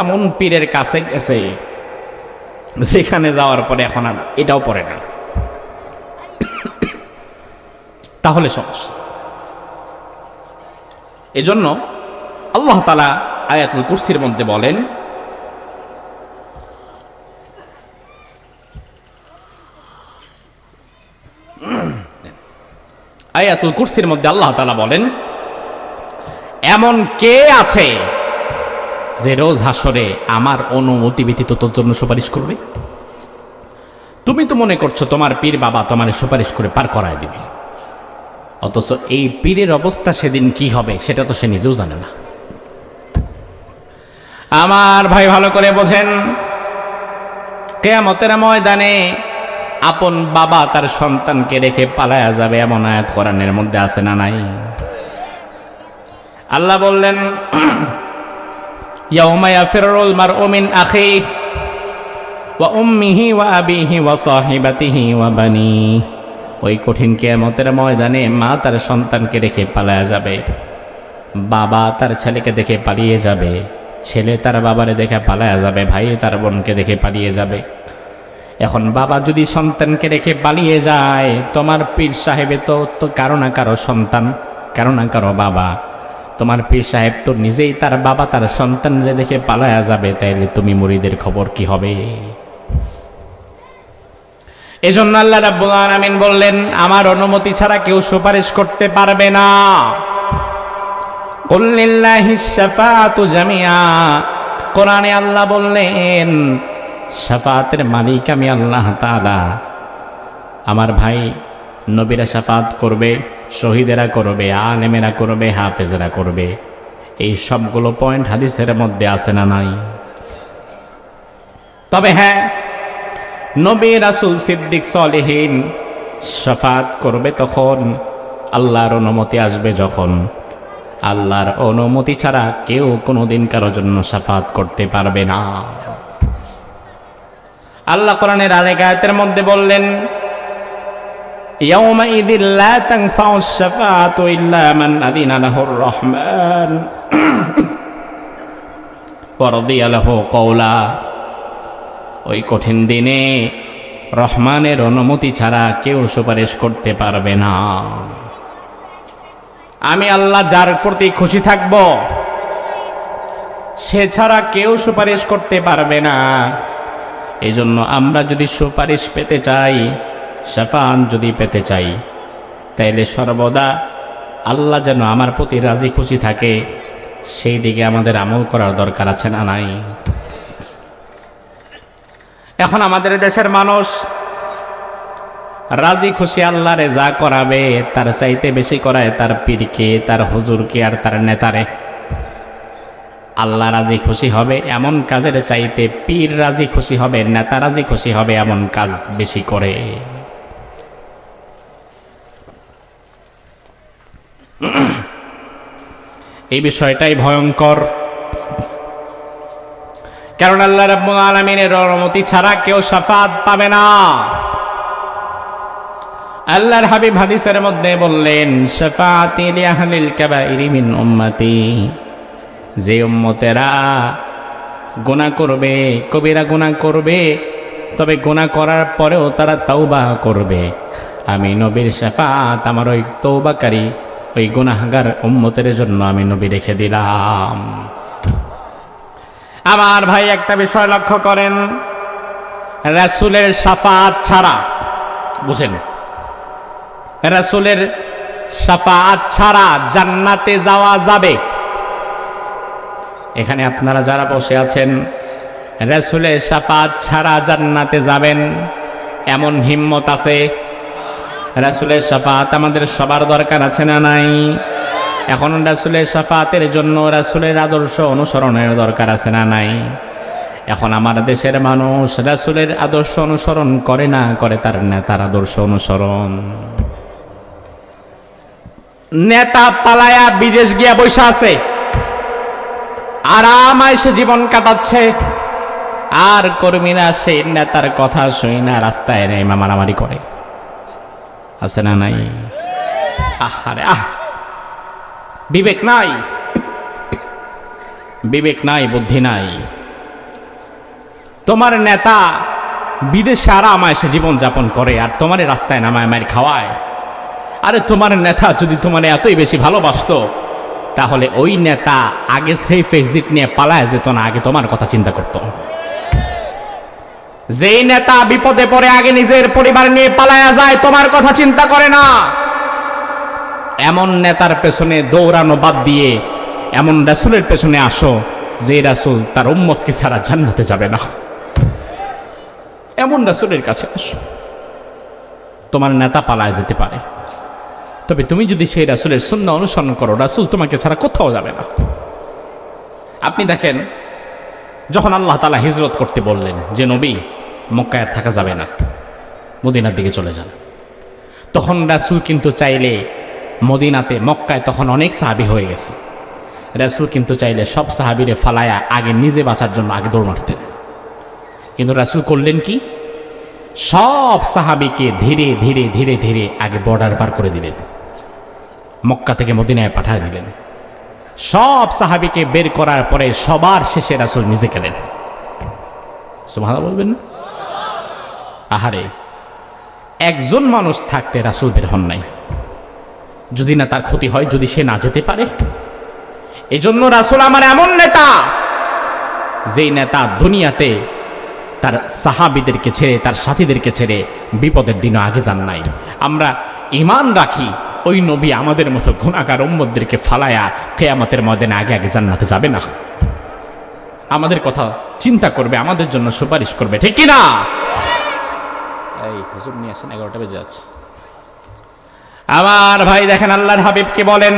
এমন পীরের কাছে গেছে যেখানে যাওয়ার পরে এখন আর এটাও পড়ে না, তাহলে সমস্যা। এজন্য আল্লাহ তাআলা আয়াতুল কুরসির মধ্যে বলেন, আয়াতুল কুরসির মধ্যে আল্লাহ তাআলা বলেন, এমন কে আছে যে রোজ হাসরে আমার অনুমতি ব্যতীত তোর জন্য সুপারিশ করবে? তুমি তো মনে করছো তোমার পীর বাবা তোমার সুপারিশ করে পার করায় দিবে, অথচ এই পীরের অবস্থা সেদিন কি হবে সেটা তো সে নিজেও জানে না। আমার ভাই ভালো করে বোঝেন, কিয়ামতের ময়দানে আপন বাবা তার সন্তানকে রেখে পালায়া যাবে, এমন আয়াত কোরআনের মধ্যে আছে না নাই? আল্লাহ বললেন, ইয়াউমা ইয়াফিরুল মারউ মিন আখিহি ওয়া উম্মিহি ওয়া আবিহি ওয়া সাহিবাতিহি ওয়া বানিহি। ওই কঠিন কিয়ামতের ময়দানে মা তার সন্তানকে রেখে পালায়া যাবে, বাবা তার ছেলেকে দেখে পালিয়ে যাবে, ছেলে তার বাবারে দেখে পালায়া যাবে, ভাই তার বোনকে দেখে পালিয়ে যাবে। এখন বাবা যদি সন্তানকে রেখে পালিয়ে যায়, তোমার পীর সাহেবে তো কারো না কারো সন্তান, কারো না কারো বাবা। তোমার পীর সাহেব তো নিজেই তার বাবা তার সন্তানরে দেখে পালায়া যাবে, তাইলে তুমি মুরিদের খবর কি হবে? এজন্য আল্লাহ রাব্বুল আলামিন বললেন, আমার অনুমতি ছাড়া কেউ সুপারিশ করতে পারবে না। কুল লিল্লাহিশ শাফাআতু জামিআ। কোরআনে আল্লাহ বললেন, শাফাআতের মালিক আমি আল্লাহ তাআলা। আমার ভাই নবীরা শাফাআত করবে, শহীদেরা করবে, আলেমেরা করবে, হাফেজেরা করবে। এই সবগুলো পয়েন্ট হাদিসের মধ্যে আছে না নাই? তবে হ্যাঁ, নবী রাসূল সিদ্দিক সালেহীন শাফাআত করবে তখন আল্লাহর অনুমতি আসবে যখন। আল্লাহর অনুমতি ছাড়া কেউ কোনোদিন কারোর জন্য শাফাআত করতে পারবে না। আল্লাহ কোরআনের আরেক আয়াতের মধ্যে বললেন, ইয়াউমাইযিল লা তানফাউশ শাফাআতু ইল্লা মান আযিনা লাহুর রহমান ওয়া রাদিয়া লাহু কওলা। ওই কঠিন দিনে রহমানের অনুমতি ছাড়া কেউ সুপারিশ করতে পারবে না। আমি আল্লাহ যার প্রতি খুশি থাকব সে ছাড়া কেউ সুপারিশ করতে পারবে না। এই জন্য আমরা যদি সুপারিশ পেতে চাই, শাফাআত যদি পেতে চাই, তাইলে সর্বদা আল্লাহ যেন আমার প্রতি রাজি খুশি থাকে সেই দিকে আমাদের আমল করার দরকার আছে না নাই? এখন আমাদের দেশের মানুষ রাজি খুশি আল্লাহরে যা করাবে তার চাইতে বেশি করায় তার পীরকে, তার হুজুরকে আর তার নেতারে। আল্লাহ রাজি খুশি হবে এমন কাজের চাইতে পীর রাজি খুশি হবে, নেতা রাজি খুশি হবে এমন কাজ বেশি করে। এই বিষয়টাই ভয়ঙ্কর, কারণ আল্লাহ রাব্বুল আলামিনের অনুমতি ছাড়া কেউ শাফাআত পাবে না। আল্লাহর হাবিব হাদিসের মধ্যে বললেন, শাফাআতি লি আহলিল কাবাইরি মিন উম্মতি। যে উম্মতেরা গুনাহ করবে, কবিরা গুনাহ করবে, তবে গুনাহ করার পরেও তারা তাওবা করবে, আমি নবীর শাফাআত আমার ওই তওবাকারী ওই গুনাহগার উম্মতের জন্য আমি নবী রেখে দিলাম। আমার ভাই একটা বিষয় লক্ষ্য করেন, রাসূলের শাফাআত ছাড়া, বুঝেন, রাসূলের শাফাআত ছাড়া জান্নাতে যাওয়া যাবে? এখানে আপনারা যারা বসে আছেন, রাসূলের শাফাআত ছাড়া জান্নাতে যাবেন এমন হিম্মত আছে? রাসূলের শাফাআত আমাদের সবার দরকার আছে না নাই? এখন রাসূলের শাফাআতের জন্য রাসূলের আদর্শ অনুসরণের দরকার আছে না নাই? এখন আমার দেশের মানুষ রাসূলের আদর্শ অনুসরণ করে না, করে তার নেতার আদর্শ অনুসরণ। নেতা পালায়া বিদেশ গিয়া বসে আছে, আরাম আয়েশে জীবন কাটাচ্ছে, আর কর্মীরা সেই নেতার কথা শুই না রাস্তায় নেই মারামারি করে। আছে না নাই? আহারে আহ, বিবেক নাই, বিবেক নাই, বুদ্ধি নাই। তোমার নেতা বিদেশে আরাম আয়েশে জীবন যাপন করে, আর তোমার রাস্তায় নামায় মার খাওয়ায়। আরে তোমার নেতা যদি তোমার এতই বেশি ভালোবাসতো, তাহলে ওই নেতা আগে সেফ এক্সিট নিয়ে পালায় যেত না, আগে তোমার কথা চিন্তা করত। যেই নেতা বিপদে পড়ে আগে নিজের পরিবার নিয়ে পালায়া যায়, তোমার কথা চিন্তা করে না। এমন নেতার পেছনে দৌড়ানো বাদ দিয়ে এমন রাসূলের পেছনে আসো, যে রাসূল তার উম্মতকে ছাড়া জান্নাতে যাবে না। এমন রাসূলের কাছে আসো। তোমার নেতা পালায় যেতে পারে, তবে তুমি যদি সেই রাসূলের সুন্নাহ অনুসরণ করো, রাসূল তোমাকে ছাড়া কোথাও যাবে না। আপনি দেখেন, যখন আল্লাহ তাআলা হিজরত করতে বললেন যে নবী মক্কায় আর থাকা যাবে না, মদিনার দিকে চলে যান, তখন রাসূল কিন্তু চাইলে মদিনাতে, মক্কায় তখন অনেক সাহাবী হয়ে গেছে, রাসূল কিন্তু চাইলে সব সাহাবীরে ফালায়া আগে নিজে বাঁচার জন্য আগে দৌড় মারতেন। কিন্তু রাসূল করলেন কি? সব সাহাবীকে ধীরে ধীরে ধীরে ধীরে আগে বর্ডার পার করে দিলেন, মক্কা থেকে মদিনায় পাঠিয়ে দিলেন। সব সাহাবীকে বের করার পরে সবার শেষে রাসূল নিজে গেলেন। সুবহানাল্লাহ বলবেন না? আহারে, একজন মানুষ থাকতে রাসূল বের হন নাই, যদি না তার ক্ষতি হয়, যদি সে না যেতে পারে। এজন্য রাসূল আমার এমন নেতা, যেই নেতা দুনিয়াতে তার সাহাবীদেরকে ছেড়ে, তার সাথীদেরকে ছেড়ে বিপদের দিনও আগে যান নাই। আমরা ঈমান রাখি ওই নবী আমাদের মতো গুনাহগার উম্মতদেরকে ফালায়া কিয়ামতের ময়দানে আগে আগে জান্নাতে যাবে না। আমাদের কথা চিন্তা করবে, আমাদের জন্য সুপারিশ করবে, ঠিক কি না? এই হুজুর নিয়ে আসেন, 11টা বেজে যাচ্ছে। আমার ভাই দেখেন, আল্লাহর হাবিবকে বলেন,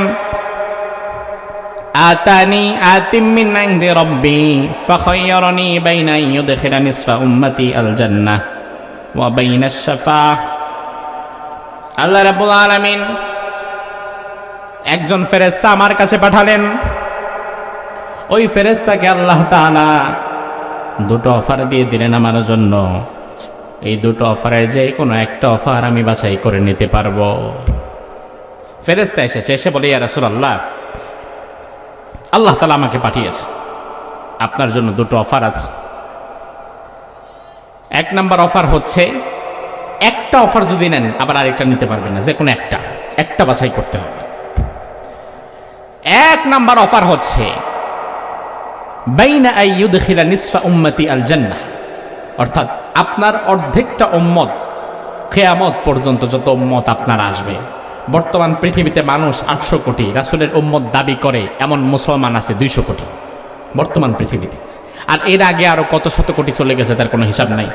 আতানি আতিম মিন ইনদি রাব্বি ফাখায়্যারানি বাইনা ইউদখিলা নিসফা উম্মতি আল জান্নাহ ওয়া বাইনা আশ-শাফাআহ। আল্লাহ রাব্বুল আলামিন একজন ফেরেশতা আমার কাছে পাঠালেন। ওই ফেরেশতাকে আল্লাহ তাআলা দুটো অফার দিয়ে দিলেন আমার জন্য। এই দুটো অফারের যে কোনো একটা অফার আমি বাছাই করে নিতে পারবো। ফেরেশতা এসে বলে, ইয়া রাসূলুল্লাহ, আল্লাহ তাআলা আমাকে পাঠিয়েছে, আপনার জন্য দুটো অফার আছে। এক নাম্বার অফার হচ্ছে, একটা অফার যদি নেন আবার আরেকটা নিতে পারবেন না, যে কোনো একটা বাছাই করতে হবে। এক নাম্বার অফার হচ্ছে বাইনা আই ইউদখিলা নিসফা উম্মতি আল জান্নাহ, অর্থাৎ আপনার অর্ধেকটা উম্মত, কিয়ামত পর্যন্ত যত উম্মত আপনার আসবে। বর্তমান পৃথিবীতে মানুষ 800 কোটি, রাসূলের উম্মত দাবি করে এমন মুসলমান আছে 200 কোটি বর্তমান পৃথিবীতে। আর এর আগে আরো কত শত কোটি চলে গেছে, তার কোনো হিসাব নাই।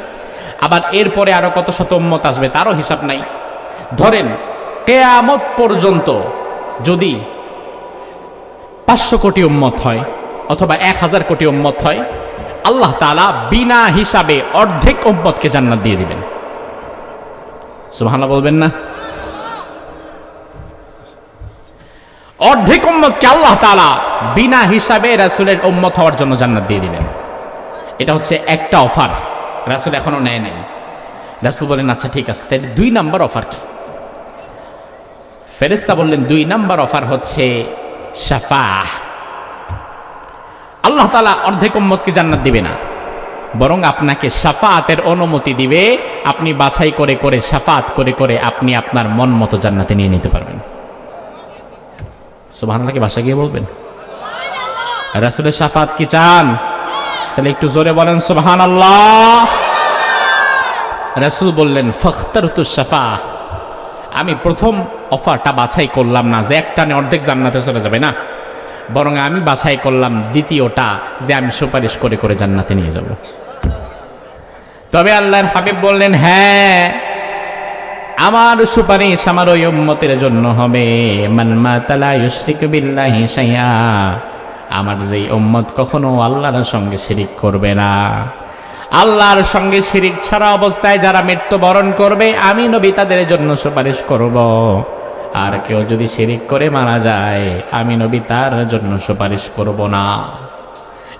আবার এরপরে আরো কত শত উম্মত আসবে, তারও হিসাব নাই। ধরেন কিয়ামত পর্যন্ত যদি 500 কোটি উম্মত হয় অথবা 1000 কোটি উম্মত হয়, আল্লাহ তাআলা বিনা হিসাবে অর্ধেক উম্মতকে জান্নাত দিয়ে দিবেন। সুবহানাল্লাহ বলবেন না? অর্ধেক উম্মতকে আল্লাহ তাআলা বিনা হিসাবে রাসূলের উম্মত হওয়ার জন্য জান্নাত দিয়ে দিবেন। এটা হচ্ছে একটা অফার, রাসূল এখনো নেয় নাই। রাসূল বলেন, আচ্ছা ঠিক আছে, তাহলে 2 নাম্বার অফার কি? ফেরেশতা বললেন, 2 নাম্বার অফার হচ্ছে শাফাআহ। আল্লাহ তাআলা অর্ধেক উম্মতকে জান্নাত দিবে না, বরং আপনাকে শাফাআতের অনুমতি দিবে। আপনি বাছাই করে করে, শাফাআত করে করে আপনি আপনার মন মতো জান্নাতে নিয়ে নিতে পারবেন। সুবহানাল্লাহ কি ভাষা গিয়ে বলবেন? রাসূলের শাফাআত কি চান? তাহলে একটু জোরে বলেন সুবহানাল্লাহ। রাসূল বললেন, ফাখতারতু শাফাআহ, আমি প্রথম অফারটা বাছাই করলাম না যে একটানে অর্ধেক জান্নাতে চলে যাবে না, বরং আমি বাছাই করলাম দ্বিতীয়টা, যে আমি সুপারিশ করে করে জান্নাতে নিয়ে যাব। তবে আল্লাহর হাবিব বললেন, হ্যাঁ, আমার সুপারিশ আমার ওই উম্মতের জন্য হবে, মান মাতা লা ইউশরিকু বিল্লাহি শাইআ, আমার যেই উম্মত কখনো আল্লাহর সঙ্গে শিরিক করবে না, আল্লাহর সঙ্গে শিরিক ছাড়া অবস্থায় যারা মৃত্যুবরণ করবে আমি নবী তাদের জন্য সুপারিশ করব। আর কেউ যদি শিরিক করে মারা যায় আমি নবী তার জন্য সুপারিশ করব না।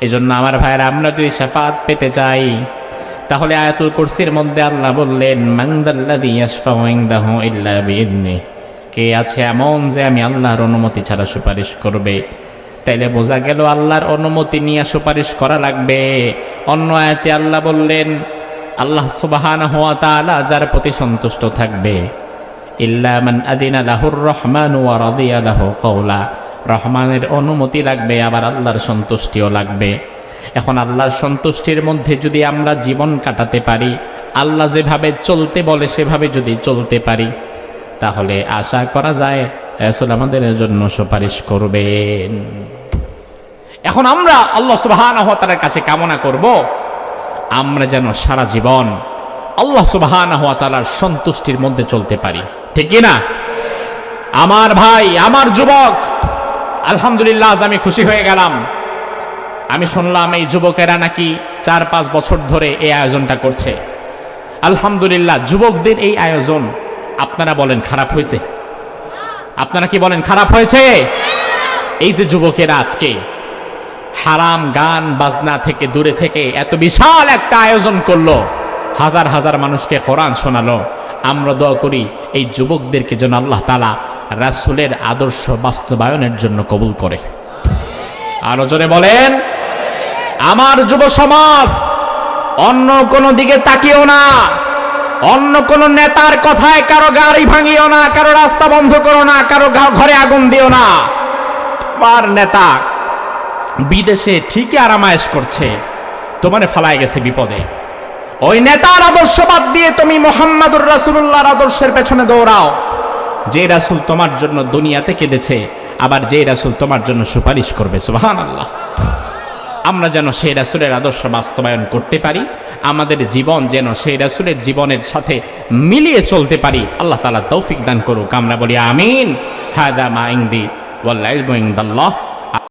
এজন্য আমার ভাইয়েরা, আমরা যদি শাফাত পেতে চাই তাহলে আয়াতুল কুরসির মধ্যে আল্লাহ বললেন, মান যাল্লাযী ইয়াশফাউ ইনদাহু ইল্লা বিইذনিহি, কে আছে এমন যে আমি আল্লাহর অনুমতি ছাড়া সুপারিশ করবে। তাইলে বোঝা গেল আল্লাহর অনুমতি নিয়ে সুপারিশ করা লাগবে। অন্য আয়াতে আল্লাহ বললেন, আল্লাহ সুবহানাহু ওয়া তাআলা যার প্রতি সন্তুষ্ট থাকবে, ইল্লা মান আযিনা লাহুর রহমানু ওয়া রাদিয়া লাহু কওলা, রহমানের অনুমতি লাগবে, আবার আল্লাহর সন্তুষ্টিও লাগবে। এখন আল্লাহর সন্তুষ্টির মধ্যে যদি আমরা জীবন কাটাতে পারি, আল্লাহ যেভাবে চলতে বলে সেভাবে যদি চলতে পারি, তাহলে আশা করা যায় রাসূল আমাদের জন্য সুপারিশ করবেন। এখন আমরা আল্লাহ সুবহানাহু ওয়া তাআলার কাছে কামনা করব আমরা যেন সারা জীবন আল্লাহ সুবহানাহু ওয়া তাআলার সন্তুষ্টির মধ্যে চলতে পারি, ঠিক কি না? আমার ভাই, আমার যুবক, আলহামদুলিল্লাহ আজ আমি খুশি হয়ে গেলাম। আমি শুনলাম এই যুবকেরা নাকি 4-5 বছর ধরে এই আয়োজনটা করছে। আলহামদুলিল্লাহ, যুবকদের এই আয়োজন আপনারা বলেন খারাপ হয়েছে? আপনারা কি বলেন খারাপ হয়েছে? এই যে যুবকেরা আজকে হারাম গান বাজনা থেকে দূরে থেকে এত বিশাল একটা আয়োজন করলো, হাজার হাজার মানুষকে কোরআন শোনালো, আমরা দোয়া করি এই যুবকদেরকে যেন আল্লাহ তাআলা রাসূলের আদর্শ বাস্তবায়নের জন্য কবুল করে। আরো জোরে বলেন, আমার যুব সমাজ অন্য কোনো দিকে তাকিও না, অন্য কোন নেতার কথায় কারো গাড়ি ভাঙিও না, কারো রাস্তা বন্ধ করো না, কারো ঘরে আগুন দিও না। তোমার নেতা বিদেশে ঠিকই আরামায়েশ করছে, তোমারে ফালায় গেছে বিপদে। ওই নেতার আদর্শ বাদ দিয়ে তুমি মুহাম্মাদুর রাসূলুল্লাহর আদর্শের পেছনে দৌড়াও। যে রাসূল তোমার জন্য দুনিয়াতে কেঁদেছে, আবার যে রাসূল তোমার জন্য সুপারিশ করবে। সুবহানাল্লাহ। আমরা যেন সেই রাসূলের আদর্শ বাস্তবায়ন করতে পারি, আমাদের জীবন যেন সেই রাসূলের জীবনের সাথে মিলিয়ে চলতে পারি। আল্লাহ তাআলা তৌফিক দান করুক। আমরা বলি আমিন। হাযা মা ইনদি ওয়াল ইলমু ইনদাল্লাহ।